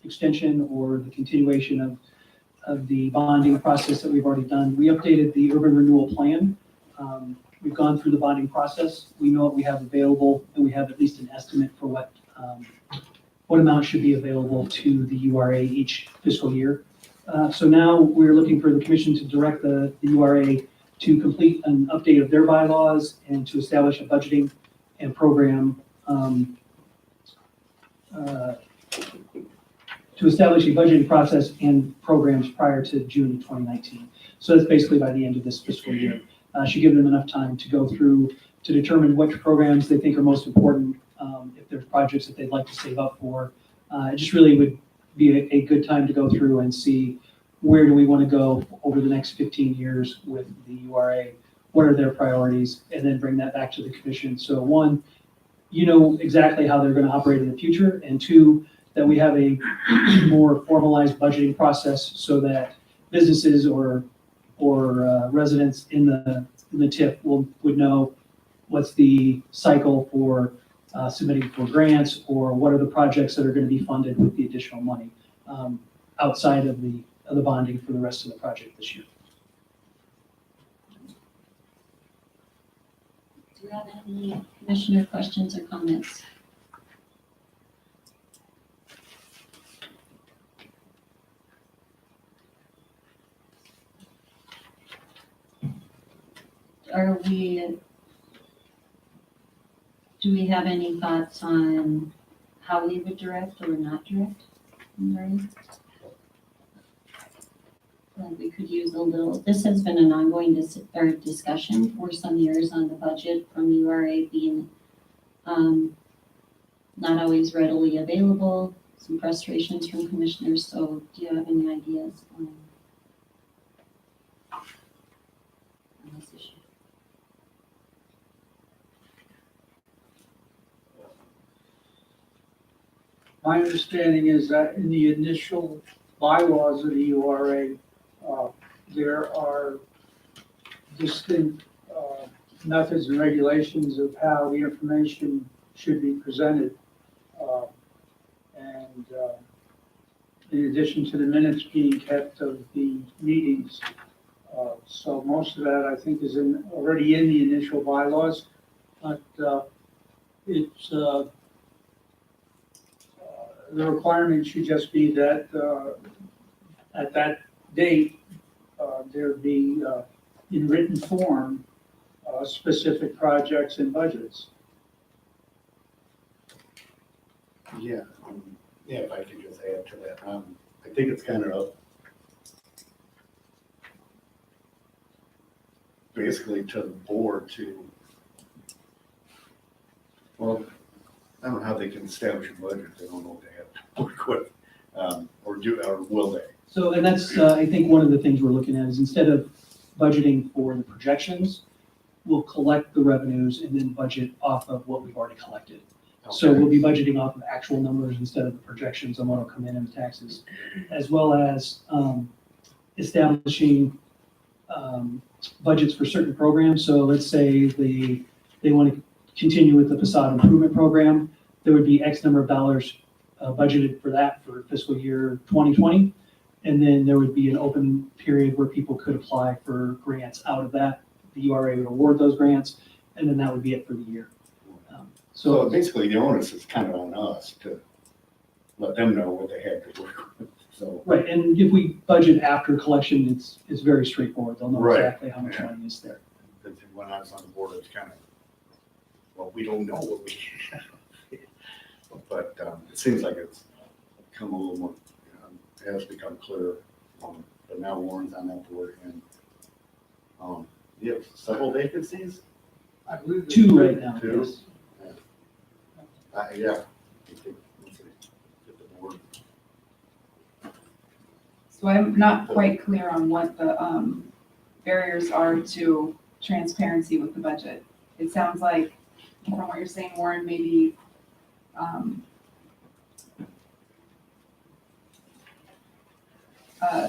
I: extension or the continuation of the bonding process that we've already done. We updated the urban renewal plan. We've gone through the bonding process. We know what we have available, and we have at least an estimate for what amount should be available to the URA each fiscal year. So now we're looking for the commission to direct the URA to complete an update of their bylaws and to establish a budgeting and program to establish a budgeting process and programs prior to June of 2019. So that's basically by the end of this fiscal year. Should give them enough time to go through to determine which programs they think are most important, if there's projects that they'd like to save up for. It just really would be a good time to go through and see where do we want to go over the next 15 years with the URA, what are their priorities, and then bring that back to the commission. So one, you know exactly how they're going to operate in the future, and two, that we have a more formalized budgeting process so that businesses or residents in the TIF would know what's the cycle for submitting for grants, or what are the projects that are going to be funded with the additional money outside of the bonding for the rest of the project this year.
B: Do you have any commissioner questions or comments? Do we have any thoughts on how we would direct or not direct? Mary? We could use a little, this has been an ongoing discussion for some years on the budget from URA being not always readily available, some frustrations from commissioners. So do you have any ideas on this issue?
J: My understanding is that in the initial bylaws of the URA, there are distinct methods and regulations of how the information should be presented. And in addition to the minutes being kept of the meetings. So most of that, I think, is already in the initial bylaws, but it's, the requirement should just be that at that date, there be in written form specific projects and budgets.
E: Yeah, yeah, if I could just add to that, I think it's kind of basically to the board to, well, I don't know how they can establish a budget, if they don't know what they have to work with, or will they?
I: So, and that's, I think one of the things we're looking at is instead of budgeting for the projections, we'll collect the revenues and then budget off of what we've already collected. So we'll be budgeting off of actual numbers instead of the projections on what will come in taxes, as well as establishing budgets for certain programs. So let's say they want to continue with the facade improvement program, there would be X number of dollars budgeted for that for fiscal year 2020. And then there would be an open period where people could apply for grants out of that. The URA would award those grants, and then that would be it for the year.
E: So basically, the onus is kind of on us to let them know what they have to work with, so.
I: Right, and if we budget after collection, it's very straightforward. They'll know
E: Right.
I: exactly how much money is there.
E: Because when I was on the board, it's kind of, well, we don't know what we have. But it seems like it's come a little more, it has become clear. But now Warren's on that board, and you have several vacancies?
J: I believe there's
I: 2 right now.
E: Two?
I: Yes.
E: Yeah. I think, let's see, get the board.
K: So I'm not quite clear on what the barriers are to transparency with the budget. It sounds like, from what you're saying, Warren, maybe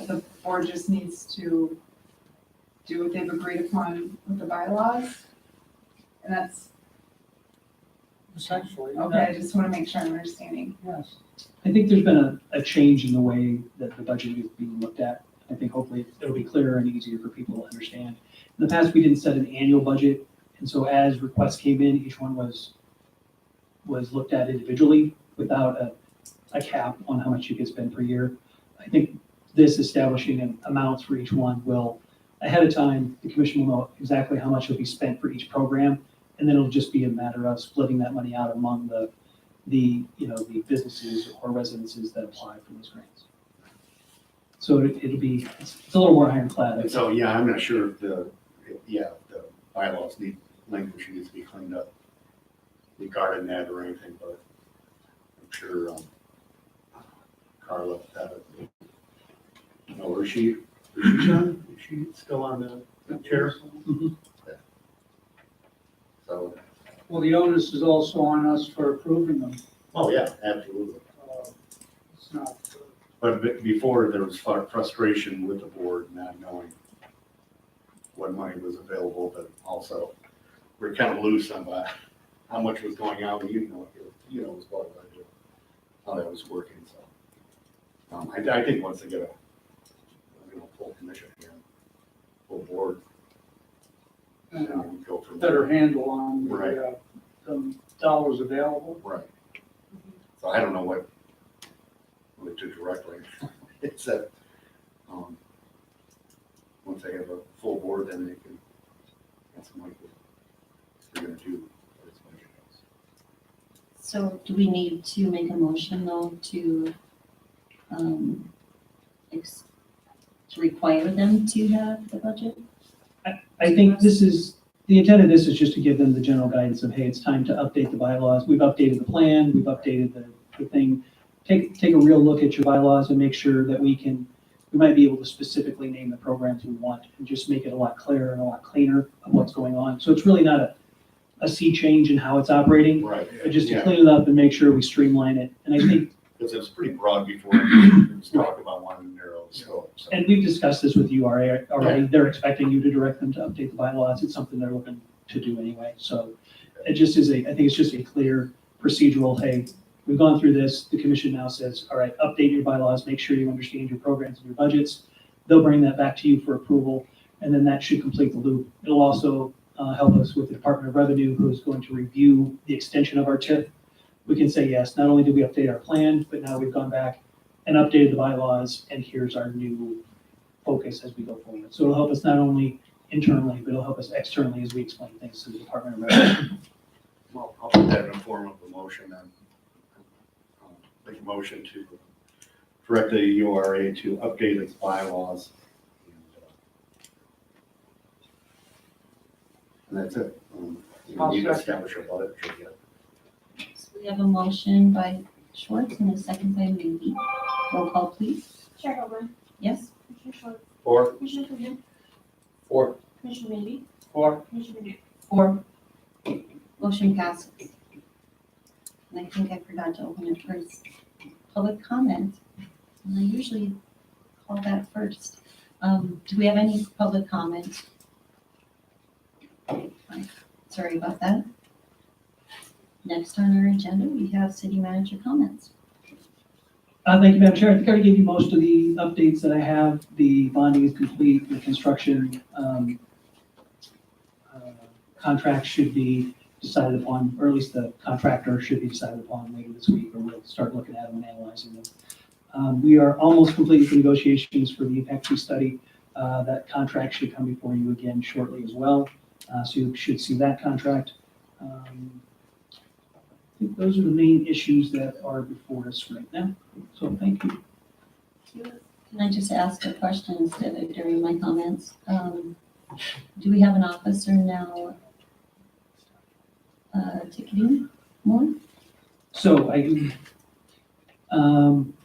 K: the board just needs to do what they've agreed upon with the bylaws. And that's,
J: essentially.
K: okay, I just want to make sure I'm understanding.
J: Yes.
I: I think there's been a change in the way that the budget is being looked at. I think hopefully it'll be clearer and easier for people to understand. In the past, we didn't set an annual budget, and so as requests came in, each one was looked at individually without a cap on how much you could spend per year. I think this establishing amounts for each one will, ahead of time, the commission will know exactly how much will be spent for each program, and then it'll just be a matter of splitting that money out among the businesses or residences that apply for those grants. So it'll be, it's a little more ironclad.
E: And so, yeah, I'm not sure if the bylaws language needs to be cleaned up regarding that or anything, but I'm sure Carla, is she on? Is she still on the chair?
I: Mhm.
E: So,
J: Well, the onus is also on us for approving them.
E: oh, yeah, absolutely.
J: It's not,
E: But before, there was frustration with the board not knowing what money was available, but also we're kind of loose on how much was going out, you know, as far as I do, how that was working, so. I think once they get a full commission here, full board, then we can go from
J: better
E: there.
J: handle on
E: Right.
J: the dollars available.
E: Right. So I don't know what to do directly, except, once they have a full board, then they can, that's what they're gonna do. as budget goes.
C: So do we need to make a motion though to, to require them to have the budget?
I: I think the intent of this is just to give them the general guidance of, hey, it's time to update the bylaws. We've updated the plan, we've updated the thing. Take a real look at your bylaws and make sure that we might be able to specifically name the programs we want and just make it a lot clearer and a lot cleaner of what's going on. So it's really not a sea change in how it's operating,
E: Right.
I: but just to
E: Yeah.
I: clean it up and make sure we streamline it. And I think
E: Because it was pretty broad before, it was talk about one narrow scope, so.
I: And we've discussed this with URA already. They're expecting you to direct them to update the bylaws. It's something they're looking to do anyway. So it just is I think it's just a clear procedural, hey, we've gone through this. The commission now says, all right, update your bylaws, make sure you understand your programs and your budgets. They'll bring that back to you for approval, and then that should complete the loop. It'll also help us with the Department of Revenue, who's going to review the extension of our TIF. We can say, yes, not only did we update our plan, but now we've gone back and updated the bylaws, and here's our new focus as we go forward. So it'll help us not only internally, but it'll help us externally as we explain things to the Department of Revenue.
E: Well, I'll put that in the form of a motion and make a motion to direct the URA to update its bylaws. And that's it. You need to establish a budget.
C: So we have a motion by Schwartz and a second by Moody. Roll call, please.
D: Chair Owen,
C: Yes?
D: Commissioner Schwartz,
F: Four.
D: Commissioner Coogan,
F: Four.
D: Commissioner Maybe,
J: Or
D: Commissioner New.
C: 4. Motion passes. And I think I forgot to open it first. Public comment. And I usually call that first. Do we have any public comment? Sorry about that. Next on our agenda, we have city manager comments.
I: Thank you, Madam Chair. I think I already gave you most of the updates that I have. The bonding is complete, the construction contract should be decided upon, or at least the contractor should be decided upon later this week, or we'll start looking at them and analyzing them. We are almost complete with the negotiations for the impact fee study. That contract should come before you again shortly as well. So you should see that contract. I think those are the main issues that are before us right now. So thank you.
C: Can I just ask a question instead of during my comments? Do we have an officer now ticketing more?
I: So I can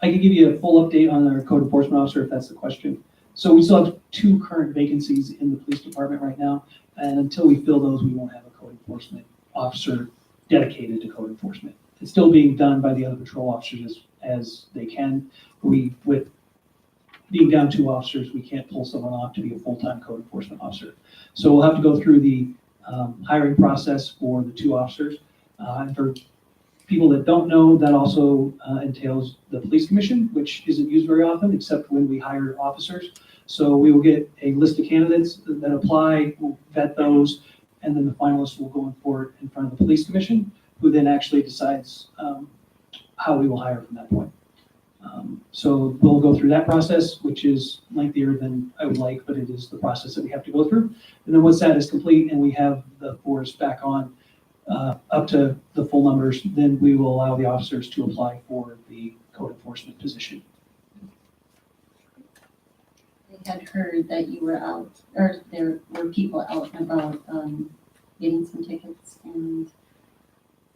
I: give you a full update on our code enforcement officer if that's the question. So we still have 2 current vacancies in the police department right now. And until we fill those, we won't have a code enforcement officer dedicated to code enforcement. It's still being done by the other patrol officers as they can. With being down 2 officers, we can't pull someone off to be a full-time code enforcement officer. So we'll have to go through the hiring process for the 2 officers. And for people that don't know, that also entails the police commission, which isn't used very often except when we hire officers. So we will get a list of candidates that apply, we'll vet those, and then the finalists will go forward in front of the police commission, who then actually decides how we will hire from that point. So we'll go through that process, which is lengthier than I would like, but it is the process that we have to go through. And then once that is complete and we have the force back on up to the full numbers, then we will allow the officers to apply for the code enforcement position.
C: I had heard that you were out, or there were people out and about getting some tickets and,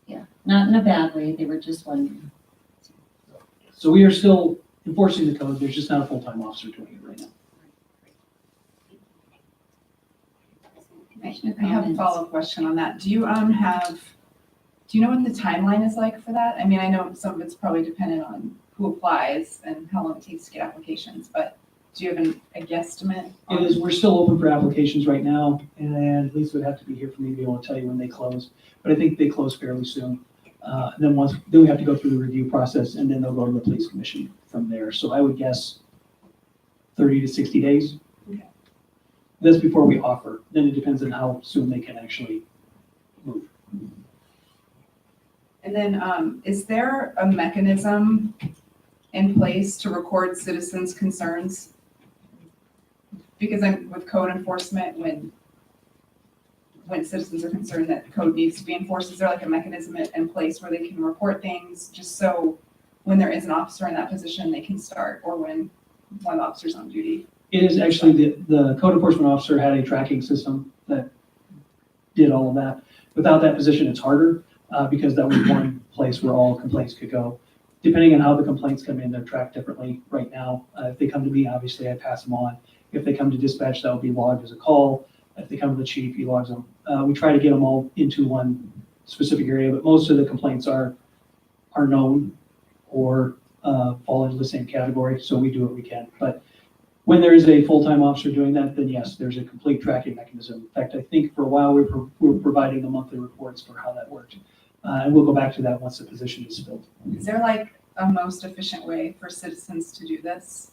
C: yeah, not in a bad way, they were just wondering.
I: So we are still enforcing the code, there's just not a full-time officer doing it right now.
C: Commissioner
K: I have a
C: comments?
K: follow-up question on that. Do you know what the timeline is like for that? I mean, I know some of it's probably dependent on who applies and how long it takes to get applications, but do you have a guesstimate?
I: It is, we're still open for applications right now, and Lisa would have to be here for me to be able to tell you when they close, but I think they close fairly soon. And then we have to go through the review process, and then they'll go to the police commission from there. So I would guess 30 to 60 days.
K: Okay.
I: That's before we offer. Then it depends on how soon they can actually move.
K: And then, is there a mechanism in place to record citizens' concerns? Because I'm with code enforcement, when citizens are concerned that code needs to be enforced, is there like a mechanism in place where they can report things just so when there is an officer in that position, they can start, or when one officer's on duty?
I: It is actually, the code enforcement officer had a tracking system that did all of that. Without that position, it's harder because that was one place where all complaints could go. Depending on how the complaints come in, they're tracked differently right now. If they come to me, obviously I pass them on. If they come to dispatch, that will be logged as a call. If they come to the chief, he logs them. We try to get them all into one specific area, but most of the complaints are known or fall into the same category, so we do what we can. But when there is a full-time officer doing that, then yes, there's a complete tracking mechanism. In fact, I think for a while we were providing the monthly reports for how that worked. And we'll go back to that once the position is filled.
K: Is there like a most efficient way for citizens to do this?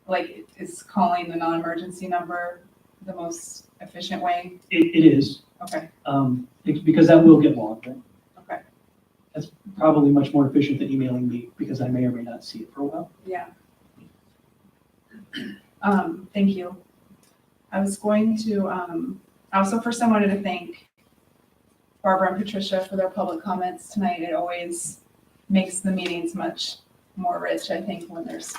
K: Like, is calling the non-emergency number the most efficient way?
I: It is,
K: Okay,
I: because that will get logged, right?
K: okay,
I: That's probably much more efficient than emailing me, because I may or may not see it for a while.
K: yeah. Thank you. I was going to, I also first I wanted to thank Barbara and Patricia for their public comments tonight. It always makes the meetings much more rich, I think, when there's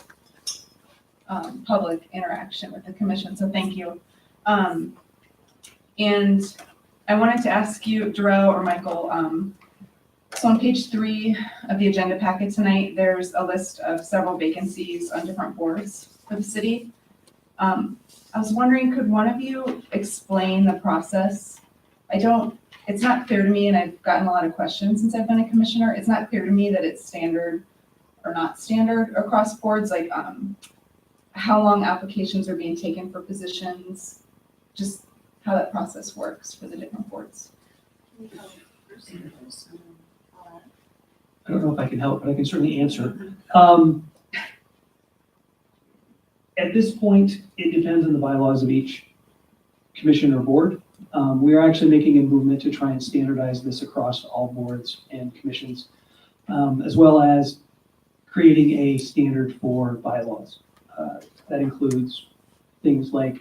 K: public interaction with the commission, so thank you. And I wanted to ask you, Darrell or Michael, so on page 3 of the agenda packet tonight, there's a list of several vacancies on different boards for the city. I was wondering, could one of you explain the process? It's not clear to me, and I've gotten a lot of questions since I've been a commissioner. It's not clear to me that it's standard or not standard across boards, like how long applications are being taken for positions, just how that process works for the different boards.
I: I don't know if I can help, but I can certainly answer. At this point, it depends on the bylaws of each commission or board. We are actually making a movement to try and standardize this across all boards and commissions, as well as creating a standard for bylaws. That includes things like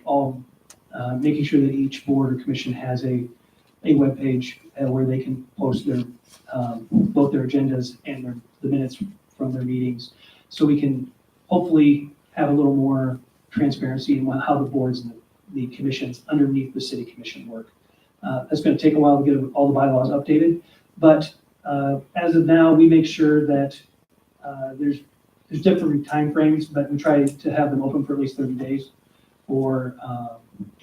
I: making sure that each board or commission has a webpage where they can post their both their agendas and the minutes from their meetings, so we can hopefully have a little more transparency in how the boards and the commissions underneath the city commission work. That's going to take a while to get all the bylaws updated, but as of now, we make sure that there's different timeframes, but we try to have them open for at least 30 days for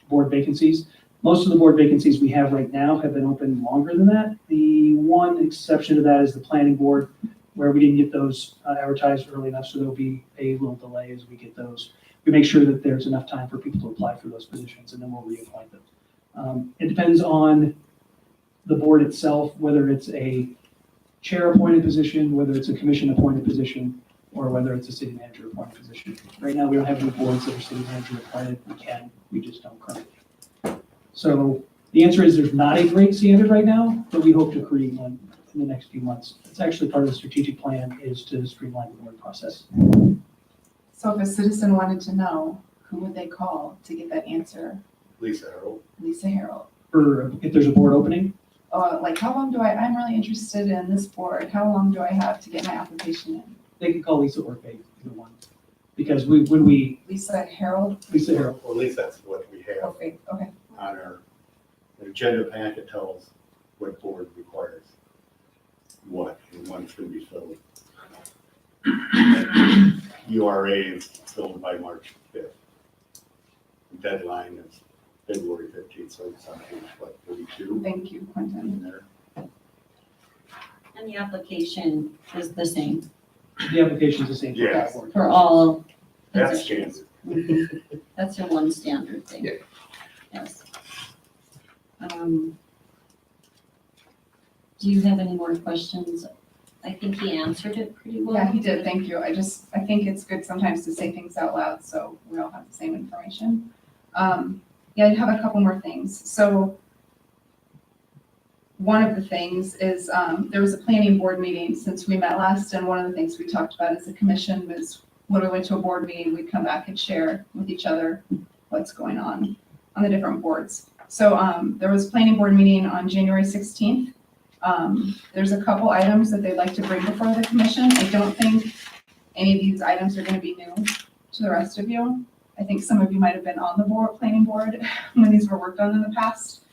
I: board vacancies. Most of the board vacancies we have right now have been open longer than that. The one exception to that is the planning board, where we didn't get those advertised early enough, so there'll be a little delay as we get those. We make sure that there's enough time for people to apply for those positions, and then we'll reappoint them. It depends on the board itself, whether it's a chair-appointed position, whether it's a commission-appointed position, or whether it's a city manager-appointed position. Right now, we don't have any boards that are city manager-appointed. We just don't currently. So the answer is there's not a great standard right now, but we hope to create one in the next few months. It's actually part of the strategic plan is to streamline the board process.
K: So if a citizen wanted to know, who would they call to get that answer?
E: Lisa Harold.
K: Lisa Harold.
I: Or if there's a board opening,
K: Like how long I'm really interested in this board. How long do I have to get my application in?
I: they can call Lisa or Faith, either one. Because when we,
K: Lisa Harold?
I: Lisa Harold,
E: Well, at least that's what we have
K: Okay, okay.
E: on our agenda packet. Tells what board requires what, and one's going to be filled. URA is filled by March 5th. Deadline is February 15th, so it's on page, 42
K: Thank you, Quentin.
E: in there.
L: And the application is the same
I: the application's the same for that
E: Yes.
I: board.
L: for all
E: That's
L: positions.
E: standard.
L: That's your one standard thing.
E: Yeah.
L: Yes. Do you have any more questions? I think he answered it pretty well.
K: Yeah, he did, thank you. I think it's good sometimes to say things out loud so we all have the same information. Yeah, I have a couple more things. So one of the things is there was a planning board meeting since we met last, and one of the things we talked about as a commission was when we went to a board meeting, we'd come back and share with each other what's going on the different boards. So there was a planning board meeting on January 16th. There's a couple items that they'd like to bring before the commission. I don't think any of these items are going to be new to the rest of you. I think some of you might have been on the planning board when these were worked on in the past.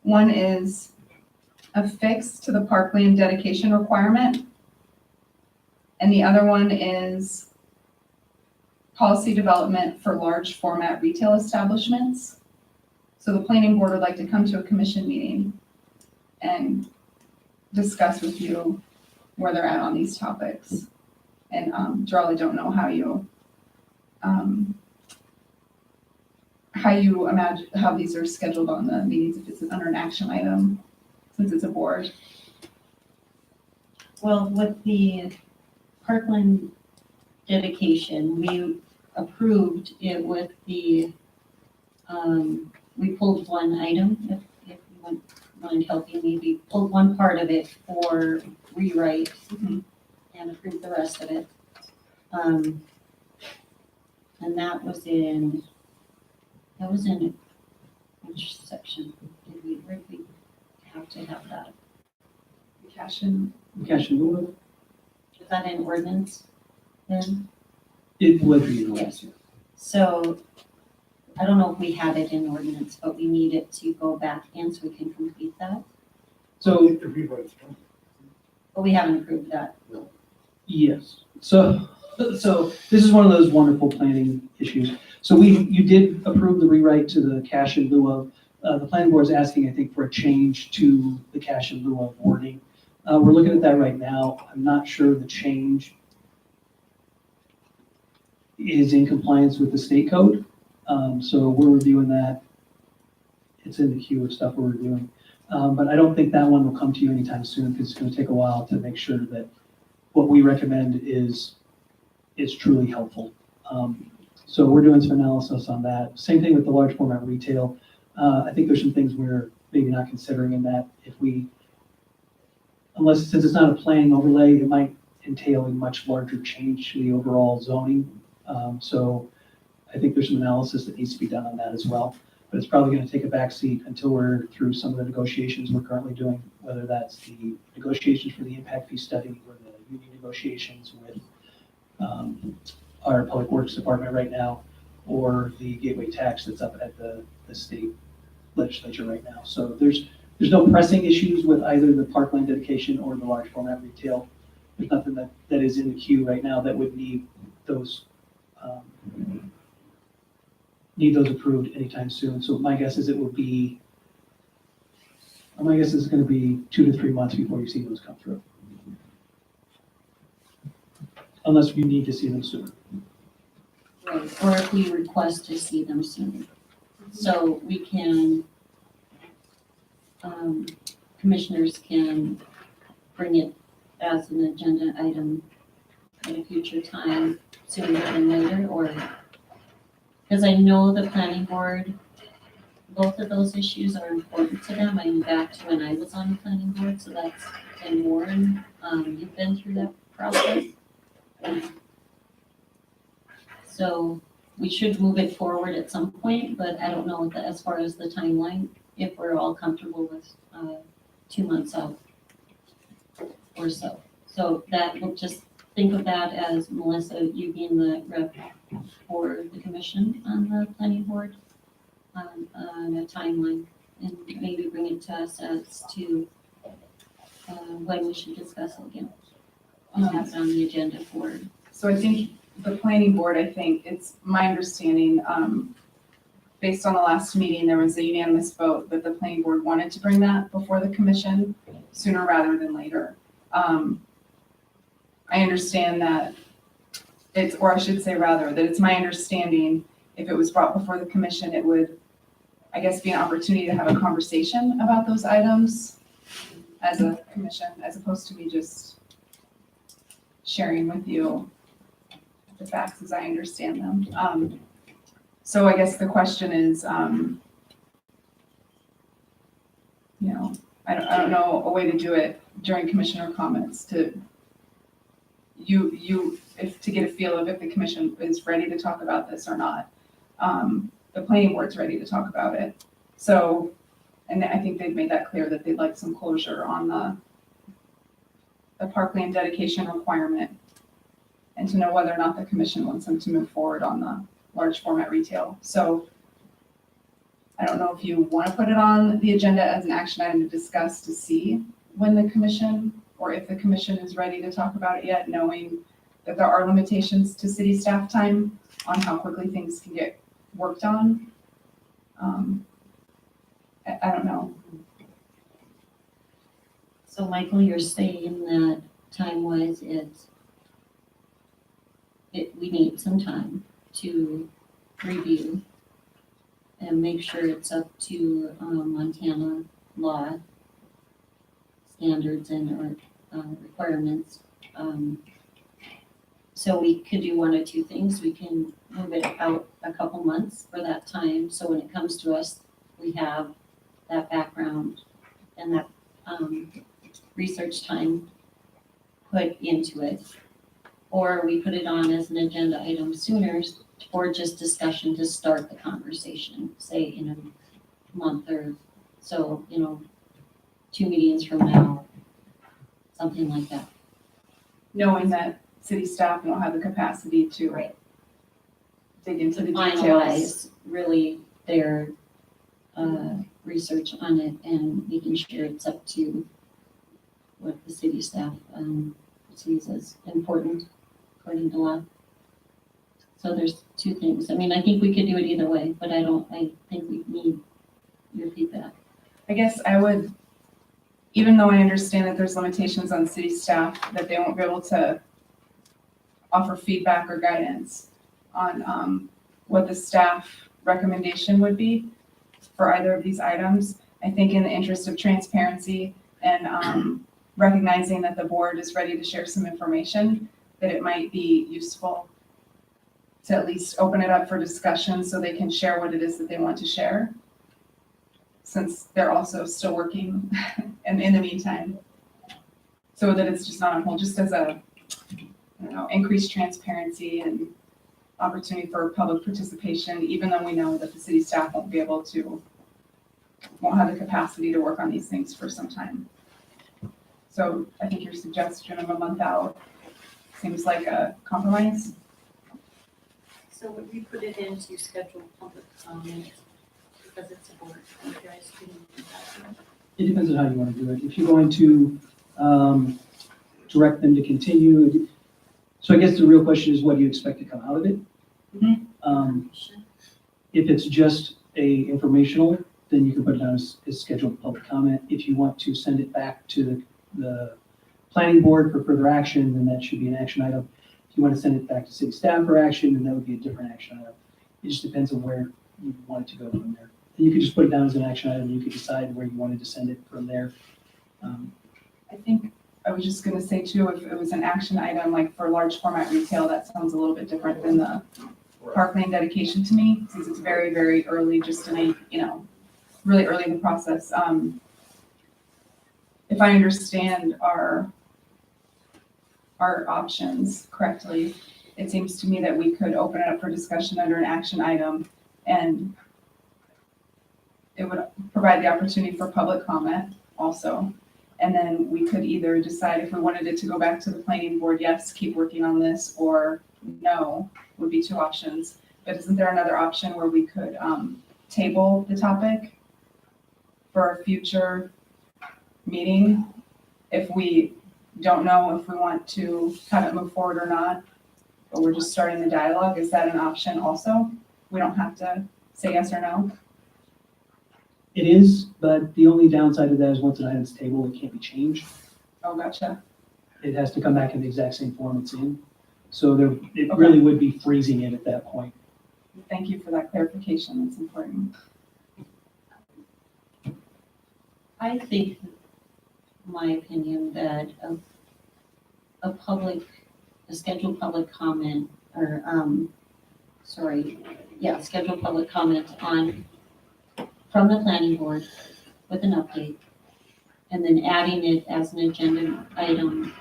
K: One is a fix to the parkland dedication requirement. And the other one is policy development for large format retail establishments. So the planning board would like to come to a commission meeting and discuss with you where they're at on these topics. And, Darrell, I don't know how you imagine, how these are scheduled on the meetings, if it's under an action item, since it's a board.
L: Well, with the Parkland dedication, we approved it with the, we pulled one item, if you mind helping me, we pulled one part of it for rewrite
K: Mhm.
L: and approved the rest of it. And that was in which section? Where did we have to have that?
K: Cash in.
I: Cash and move
L: Was that in ordinance then?
I: it would be.
L: Yes. So I don't know if we have it in ordinance, but we need it to go back in so we can complete that.
I: So,
L: But we haven't approved that.
I: yes, so this is one of those wonderful planning issues. So you did approve the rewrite to the cash in lieu of, the planning board is asking, I think, for a change to the cash in lieu of wording. We're looking at that right now. I'm not sure the change is in compliance with the state code. So we're reviewing that. It's in the queue of stuff we're reviewing. But I don't think that one will come to you anytime soon because it's going to take a while to make sure that what we recommend is truly helpful. So we're doing some analysis on that. Same thing with the large format retail. I think there's some things we're maybe not considering in that since it's not a planning overlay, it might entail a much larger change to the overall zoning. So I think there's some analysis that needs to be done on that as well. But it's probably going to take a backseat until we're through some of the negotiations we're currently doing, whether that's the negotiations for the impact fee study or the union negotiations with our public works department right now, or the gateway tax that's up at the state legislature right now. So there's no pressing issues with either the parkland dedication or the large format retail. There's nothing that is in the queue right now that would need those approved anytime soon. So my guess is going to be 2 to 3 months before you see those come through. Unless you need to see them sooner.
L: Right. Or if we request to see them sooner. So we can, commissioners can bring it as an agenda item at a future time, sooner than later, or, because I know the planning board, both of those issues are important to them. I'm back to when I was on the planning board, so that's, and Warren, you've been through that process. So we should move it forward at some point, but I don't know as far as the timeline, if we're all comfortable with 2 months out or so. So that, we'll just think of that as Melissa, you being the rep for the commission on the planning board on a timeline, and maybe bring it to us as to when we should discuss it again. Have it on the agenda for.
K: So I think the planning board, it's my understanding, based on the last meeting, there was a unanimous vote that the planning board wanted to bring that before the commission sooner rather than later. I understand that or I should say rather, that it's my understanding if it was brought before the commission, it would, I guess, be an opportunity to have a conversation about those items as a commission, as opposed to me just sharing with you the facts as I understand them. So I guess the question is, I don't know a way to do it during commissioner comments to to get a feel of if the commission is ready to talk about this or not. The planning board's ready to talk about it. So, and I think they've made that clear that they'd like some closure on the parkland dedication requirement and to know whether or not the commission wants them to move forward on the large format retail. So I don't know if you want to put it on the agenda as an action item to discuss to see when the commission, or if the commission is ready to talk about it yet, knowing that there are limitations to city staff time on how quickly things can get worked on. I don't know.
L: So Michael, you're saying that time-wise, it's we need some time to review and make sure it's up to Montana law standards and or requirements. So we could do one or two things. We can move it out a couple months for that time. So when it comes to us, we have that background and that research time put into it. Or we put it on as an agenda item sooner or just discussion to start the conversation, say in a month or so, 2 meetings from now, something like that.
K: Knowing that city staff don't have the capacity to
L: Right.
K: dig into the details.
L: Finalize really their research on it and making sure it's up to what the city staff sees as important according to law. So there's two things. I mean, I think we could do it either way, but I think we need your feedback.
K: I guess I would, even though I understand that there's limitations on city staff, that they won't be able to offer feedback or guidance on what the staff recommendation would be for either of these items. I think in the interest of transparency and recognizing that the board is ready to share some information, that it might be useful to at least open it up for discussion so they can share what it is that they want to share, since they're also still working and in the meantime. So that it's just not on hold, just as a, increased transparency and opportunity for public participation, even though we know that the city staff won't have the capacity to work on these things for some time. So I think your suggestion of a month out seems like a compromise.
L: So would we put it into scheduled public comment because it's a board? You guys can do that.
I: It depends on how you want to do it. If you're going to direct them to continue, so I guess the real question is, what do you expect to come out of it? If it's just informational, then you can put it down as scheduled public comment. If you want to send it back to the planning board for further action, then that should be an action item. If you want to send it back to city staff for action, then that would be a different action item. It just depends on where you want it to go from there. And you could just put it down as an action item. You could decide where you wanted to send it from there.
K: I think I was just gonna say too, if it was an action item, like for large format retail, that sounds a little bit different than the parkland dedication to me, since it's very, very early, just in a, really early in the process. If I understand our options correctly, it seems to me that we could open it up for discussion under an action item, and it would provide the opportunity for public comment also. And then we could either decide if we wanted it to go back to the planning board, yes, keep working on this, or no, would be two options. But isn't there another option where we could table the topic for a future meeting if we don't know if we want to have it move forward or not, but we're just starting the dialogue? Is that an option also? We don't have to say yes or no?
I: It is, but the only downside of that is once an item's tabled, it can't be changed.
K: Oh, gotcha.
I: It has to come back in the exact same form it's in. So it really would be freezing it at that point.
K: Thank you for that clarification. That's important.
L: I think, my opinion, that a scheduled public comment, or, scheduled public comment from the planning board with an update, and then adding it as an agenda item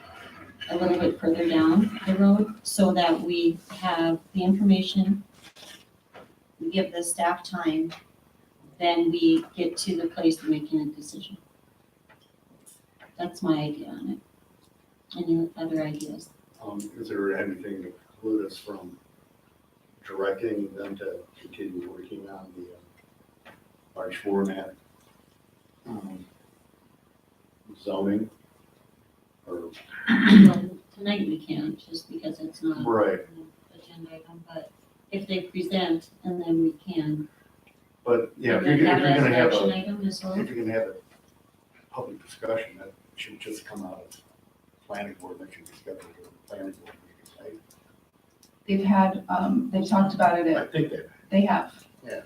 L: a little bit further down the road, so that we have the information, we give the staff time, then we get to the place of making a decision. That's my idea on it. Any other ideas?
E: Is there anything to preclude us from directing them to continue working on the large format zoning? Or
L: Well, tonight we can't, just because it's not
E: right,
L: an agenda item, but if they present, and then we can.
E: but yeah, if
L: And
E: you're
L: then have it as
E: gonna
L: an
E: have
L: action
E: a
L: item as well.
E: if you're gonna have a public discussion, that should just come out of planning board, that should be scheduled for the planning board meeting, right?
K: they've had, they've talked about it
E: I
K: at,
E: think that,
K: they have.
E: Yeah.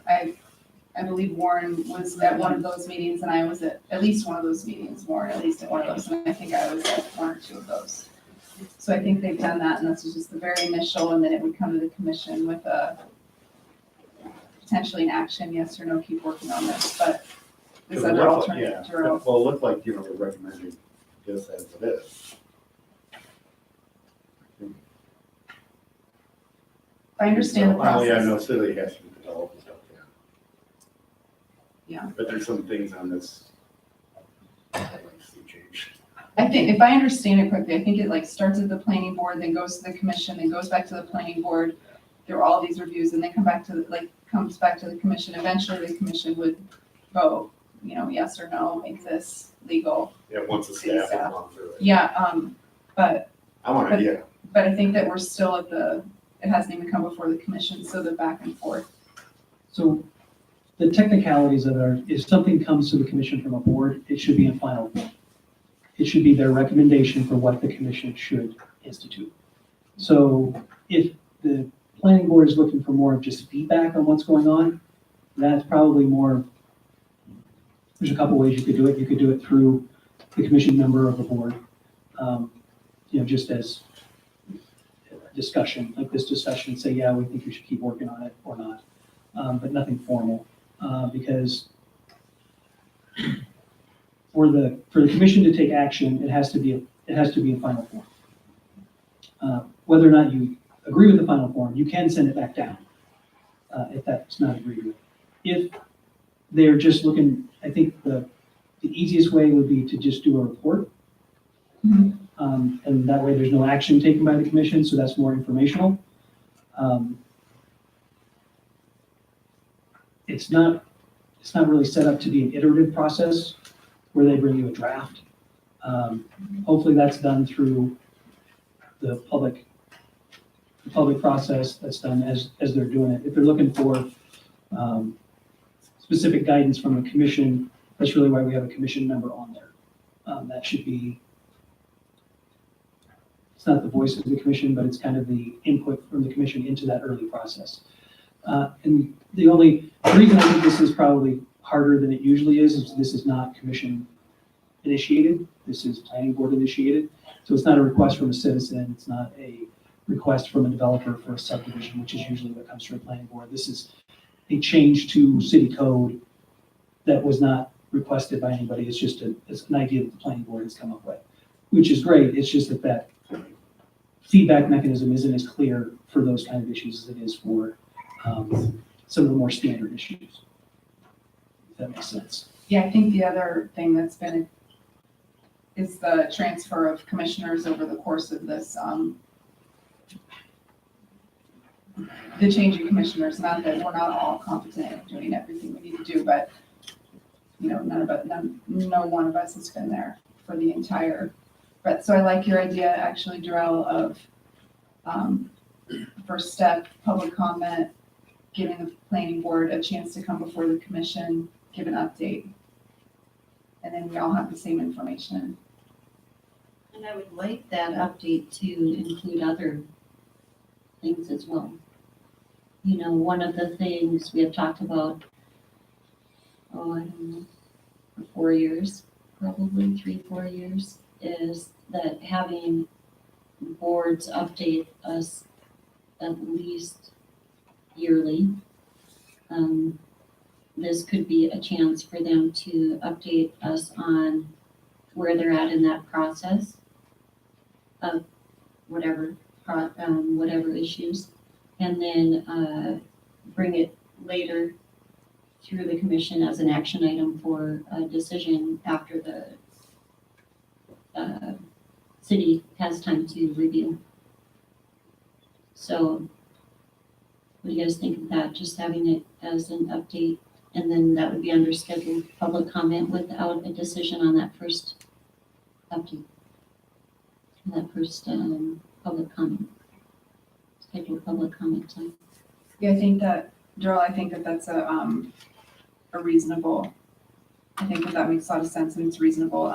K: I believe Warren was at one of those meetings and I was at least one of those meetings, Warren at least at one of those, and I think I was at one or two of those. So I think they've done that, and this is just the very initial, and then it would come to the commission with a potentially an action, yes or no, keep working on this, but this
E: Because it
K: other
E: looked like-
K: alternative,
E: yeah,
K: Drew.
E: well, it looked like, you know, they're recommending this as it is.
K: If I understand the
E: Well, yeah,
K: process.
E: no, city has to develop and stuff, yeah.
K: Yeah.
E: But there's some things on this I'd like to see changed.
K: I think, if I understand it correctly, I think it like starts at the planning board, then goes to the commission, then goes back to the planning board. There are all these reviews, and then come back to, comes back to the commission. Eventually, the commission would vote, you know, yes or no, make this legal.
E: Yeah, once the
K: City
E: staff has
K: staff.
E: gone through it.
K: Yeah, but
E: I want to, yeah,
K: But I think that we're still at it hasn't even come before the commission, so the back and forth.
I: So the technicalities of it, if something comes to the commission from a board, it should be in final form. It should be their recommendation for what the commission should institute. So if the planning board is looking for more of just feedback on what's going on, that's probably more, there's a couple ways you could do it. You could do it through the commission member of the board, just as discussion, like this discussion, say, yeah, we think you should keep working on it or not, but nothing formal, because for the commission to take action, it has to be in final form. Whether or not you agree with the final form, you can send it back down if that's not agreed with. If they're just looking, I think the easiest way would be to just do a report.
K: Mhm.
I: And that way there's no action taken by the commission, so that's more informational. It's not really set up to be an iterative process where they bring you a draft. Hopefully that's done through the public process that's done as they're doing it. If they're looking for specific guidance from the commission, that's really why we have a commission member on there. That should be, it's not the voice of the commission, but it's kind of the input from the commission into that early process. And the reason I think this is probably harder than it usually is this is not commission initiated. This is planning board initiated. So it's not a request from a citizen. It's not a request from a developer for a subdivision, which is usually what comes from the planning board. This is a change to city code that was not requested by anybody. It's just it's an idea that the planning board has come up with, which is great. It's just that feedback mechanism isn't as clear for those kind of issues as it is for some of the more standard issues. If that makes sense.
K: Yeah, I think the other thing that's been is the transfer of commissioners over the course of this, the change in commissioners, not that we're not all competent at doing everything we need to do, but no one of us has been there for the entire, but so I like your idea actually, Darrell, of first step, public comment, giving the planning board a chance to come before the commission, give an update. And then we all have the same information.
L: And I would like that update to include other things as well. One of the things we have talked about, I don't know, for 4 years, probably 3-4 years, is that having boards update us at least yearly. This could be a chance for them to update us on where they're at in that process of whatever issues, and then bring it later through the commission as an action item for a decision after the city has time to review. So what do you guys think of that? Just having it as an update, and then that would be under scheduled public comment without a decision on that first update. That first public comment. Scheduled public comment time.
K: Yeah, I think that, Darrell, I think that that's a reasonable, I think that makes a lot of sense and it's reasonable.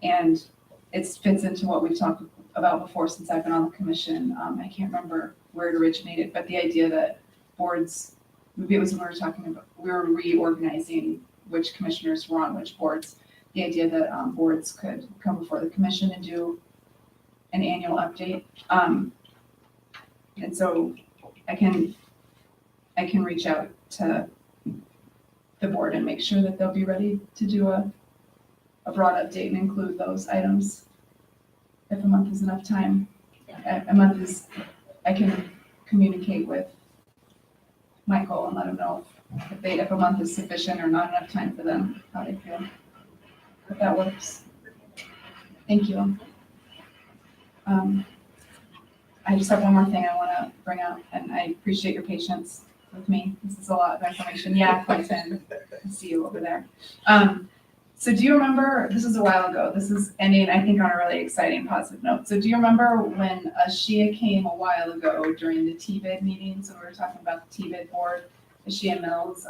K: And it fits into what we've talked about before since I've been on the commission. I can't remember where it originated, but the idea that boards, maybe it was when we were talking about, we were reorganizing which commissioners were on which boards. The idea that boards could come before the commission and do an annual update. And so I can reach out to the board and make sure that they'll be ready to do a broad update and include those items. If a month is enough time. A month is, I can communicate with Michael and let him know if a month is sufficient or not enough time for them, how they feel. If that works. Thank you. I just have one more thing I want to bring up, and I appreciate your patience with me. This is a lot of information. Yeah, Quentin, I see you over there. So do you remember, this was a while ago, this is ending, I think, on a really exciting, positive note. So do you remember when Ashia came a while ago during the TBID meetings, and we were talking about the TBID board? Ashia Mills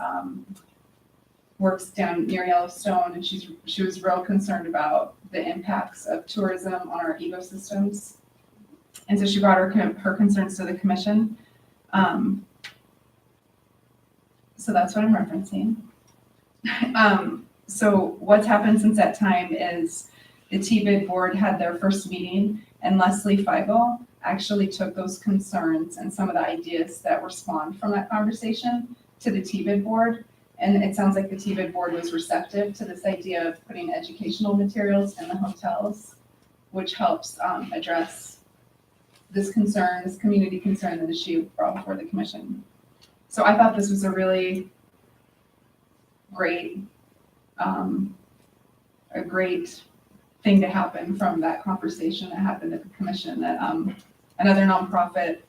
K: works down near Yellowstone, and she was real concerned about the impacts of tourism on our ecosystems. And so she brought her concerns to the commission. So that's what I'm referencing. So what's happened since that time is the TBID board had their first meeting, and Leslie Feigl actually took those concerns and some of the ideas that were spawned from that conversation to the TBID board. And it sounds like the TBID board was receptive to this idea of putting educational materials in the hotels, which helps address this concern, this community concern that she brought before the commission. So I thought this was a really great thing to happen from that conversation that happened at the commission, that another nonprofit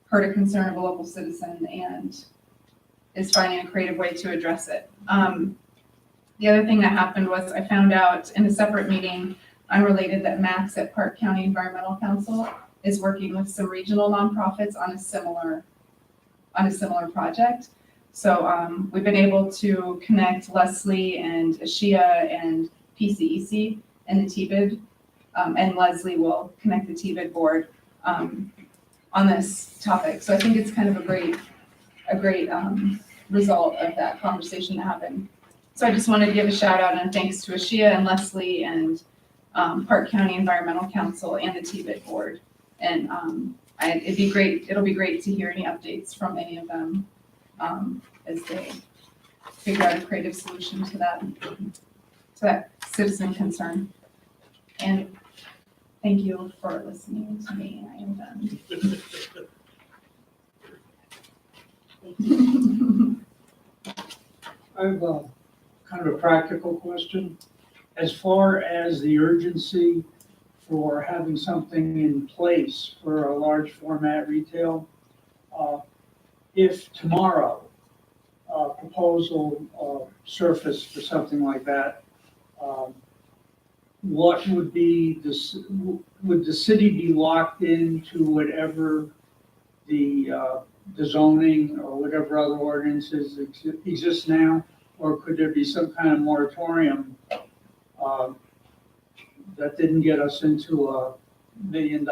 K: heard a concern of a local citizen and is finding a creative way to address it. The other thing that happened was I found out in a separate meeting, unrelated, that Max at Park County Environmental Council is working with some regional nonprofits on a similar project. So we've been able to connect Leslie and Ashia and PCEC and the TBID, and Leslie will connect the TBID board on this topic. So I think it's kind of a great result of that conversation that happened. So I just wanted to give a shout out and thanks to Ashia and Leslie and Park County Environmental Council and the TBID board. And it'll be great to hear any updates from any of them as they figure out a creative solution to that citizen concern. And thank you for listening to me. I am done.
J: I have a kind of a practical question. As far as the urgency for having something in place for a large format retail, if tomorrow a proposal surfaced for something like that, what would be would the city be locked into whatever the zoning or whatever other ordinances exist now? Or could there be some kind of moratorium that didn't get us into a $1 million,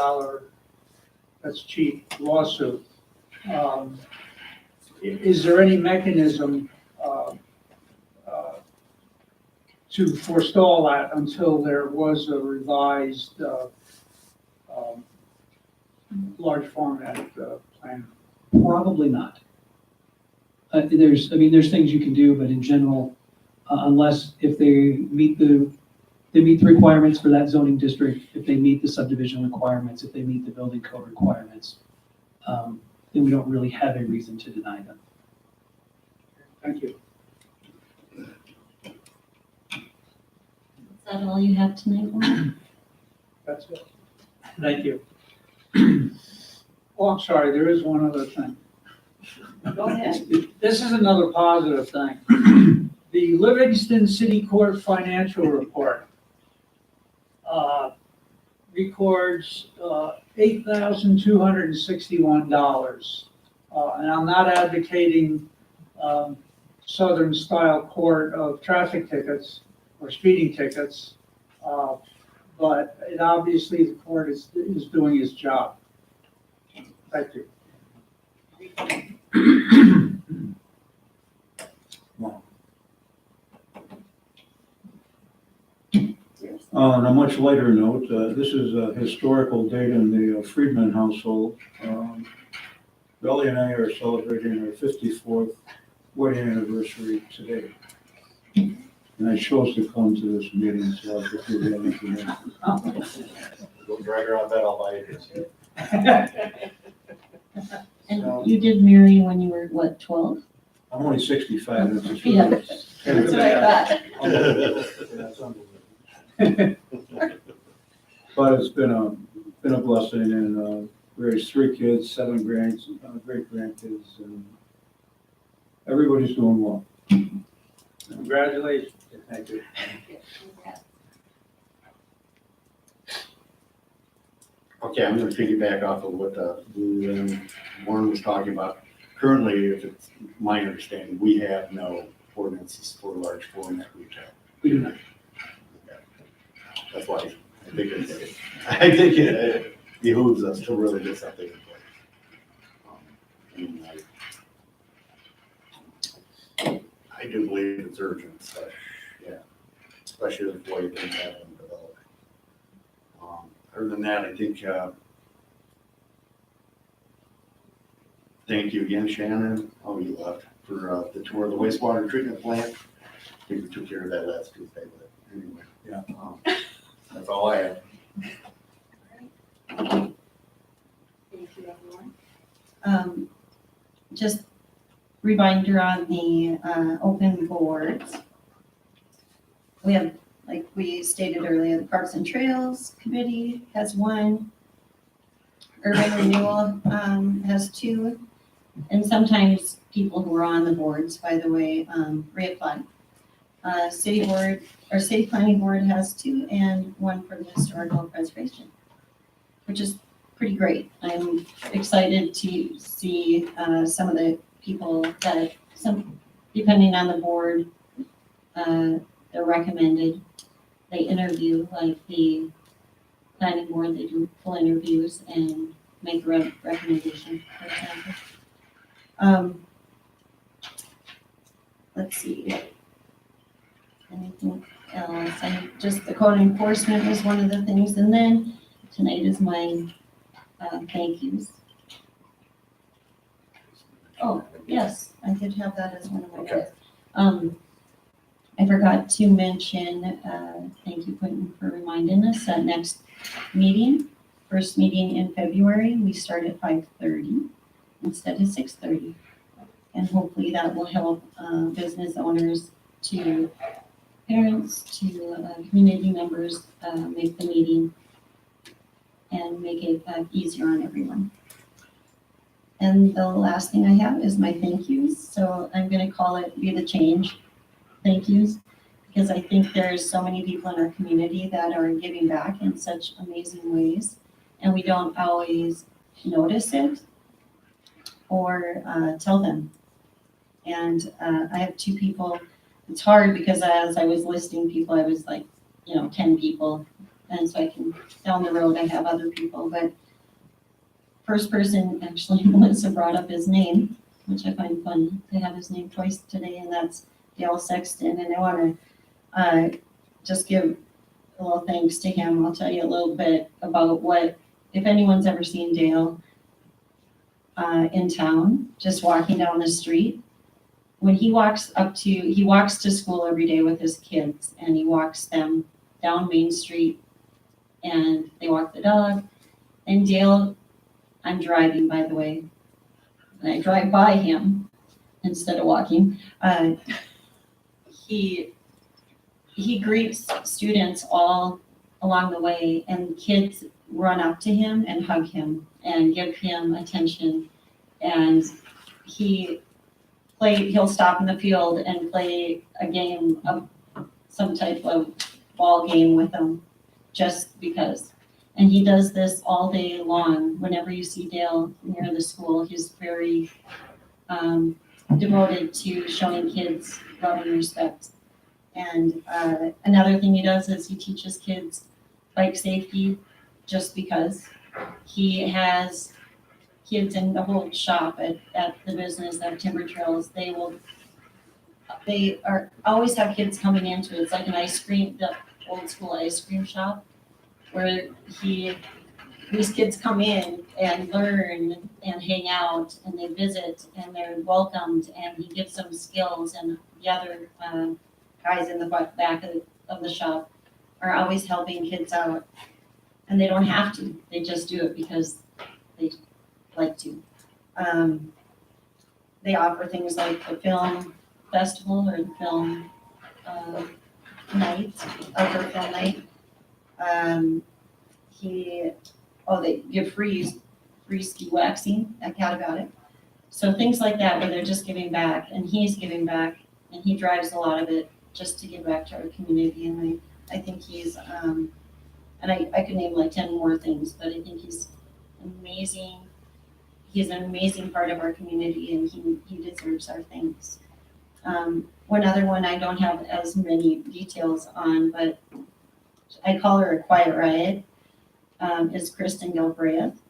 J: that's cheap, lawsuit? Is there any mechanism to forestall that until there was a revised large format plan?
I: Probably not. There's things you can do, but in general, unless if they meet the requirements for that zoning district, if they meet the subdivision requirements, if they meet the building code requirements, then we don't really have a reason to deny them.
J: Thank you.
L: Is that all you have tonight, Warren?
J: That's it. Thank you. Oh, I'm sorry, there is one other thing.
C: Go ahead.
J: This is another positive thing. The Livingston City Court financial report records $8,261. And I'm not advocating Southern style court of traffic tickets or speeding tickets, but it obviously the court is doing its job. Thank you.
M: On a much lighter note, this is a historical date in the Friedman household. Belly and I are celebrating our 54th wedding anniversary today. And I chose to come to this meeting, so I'll get through the other thing.
F: Go drag her on bed, I'll buy you this.
L: And you did marry when you were, what, 12?
M: I'm only 65, and it's just.
L: Yeah. That's what I thought.
M: Yeah, it's unbelievable. But it's been a blessing, and raised 3 kids, 7 great grandkids, and everybody's doing well.
J: Congratulations.
M: Thank you.
E: Okay, I'm gonna piggyback off of what Lou and Warren was talking about. Currently, if it's my understanding, we have no ordinances for large format retail.
I: We do not.
E: That's why I think it behooves us to really get something in place. I do believe it's urgent, so, yeah, especially the way things have been developed. Other than that, I think, thank you again, Shannon, you left, for the tour of the wastewater treatment plant. I think we took care of that last Tuesday, but anyway, yeah, that's all I have.
C: Thank you, everyone. Just reminder on the open boards. We have, like we stated earlier, the Parks and Trails Committee has 1. Urban Renewal has 2. And sometimes people who are on the boards, by the way, reapply. City Board, or City Planning Board has 2 and 1 for the Historical Preservation, which is pretty great. I'm excited to see some of the people that, depending on the board, they're recommended. They interview, like the planning board, they do full interviews and make a recommendation, for example. Let's see. Anything else? Just the code enforcement was one of the things. And then tonight is my thank yous. Oh, yes, I did have that as one of my notes. I forgot to mention, thank you, Quentin, for reminding us, that next meeting, first meeting in February, we start at 5:30 instead of 6:30. And hopefully that will help business owners, to parents, to community members make the meeting and make it easier on everyone. And the last thing I have is my thank yous. So I'm going to call it Be the Change thank yous, because I think there's so many people in our community that are giving back in such amazing ways, and we don't always notice it or tell them. And I have 2 people. It's hard because as I was listing people, I was like, 10 people. And so I can, down the road, I have other people. But first person, actually, Melissa brought up his name, which I find fun to have his name twice today, and that's Dale Sexton. And I want to just give a little thanks to him. I'll tell you a little bit about what, if anyone's ever seen Dale in town, just walking down the street. When he walks to school every day with his kids, and he walks them down Main Street, and they walk the dog. And Dale, I'm driving, by the way, and I drive by him instead of walking. He greets students all along the way, and kids run up to him and hug him and give him attention. And he'll stop in the field and play a game of some type of ball game with them, just because. And he does this all day long. Whenever you see Dale near the school, he's very devoted to showing kids love and respect. And another thing he does is he teaches kids bike safety, just because. He has kids in the whole shop at the business at Timber Trails. They always have kids coming into it. It's like an ice cream.
L: old school ice cream shop where these kids come in and learn and hang out and they visit and they're welcomed and he gives them skills, and the other guys in the back of the shop are always helping kids out. And they don't have to, they just do it because they like to. They offer things like the film festival or the film night, outdoor film night. They give free ski waxing at Catabout. So things like that where they're just giving back, and he's giving back, and he drives a lot of it just to give back to our community. And I think he's, and I could name like 10 more things, but I think he's amazing. He's an amazing part of our community, and he deserves our thanks. One other one I don't have as many details on, but I call her a quiet riot, is Kristen Galbraith.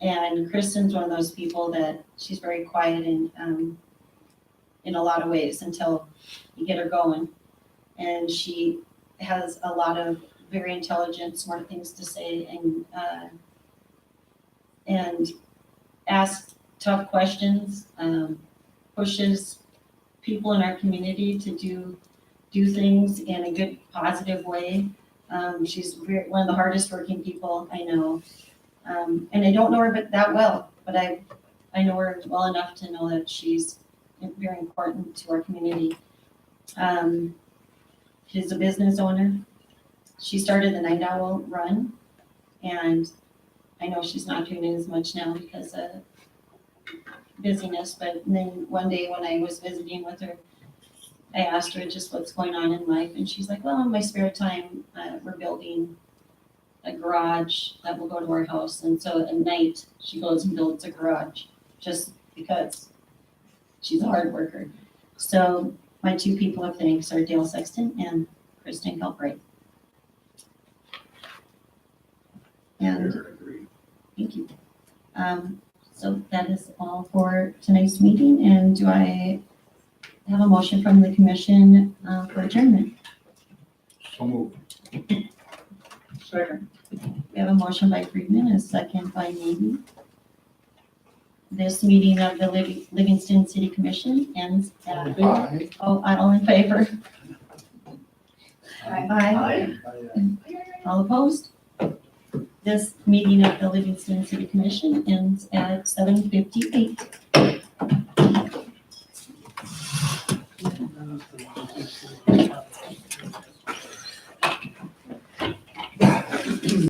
L: And Kristen's one of those people that she's very quiet in a lot of ways until you get her going. And she has a lot of very intelligent, smart things to say, and asks tough questions, pushes people in our community to do things in a good, positive way. She's one of the hardest working people I know. And I don't know her that well, but I know her well enough to know that she's very important to our community. She's a business owner. She started the Night Owl Run, and I know she's not doing it as much now because of busyness, but then one day when I was visiting with her, I asked her just what's going on in life, and she's like, well, in my spare time, we're building a garage that will go to our house, and so at night, she goes and builds a garage, just because she's a hard worker. So my two people of thanks are Dale Sexton and Kristen Galbraith. And thank you. So that is all for tonight's meeting, and do I have a motion from the commission for adjournment?
M: So moved.
J: Second.
L: We have a motion by Friedman and a second by Navy. This meeting of the Livingston City Commission ends at, all in favor? Aye. All opposed? This meeting of the Livingston City Commission ends at 7:58.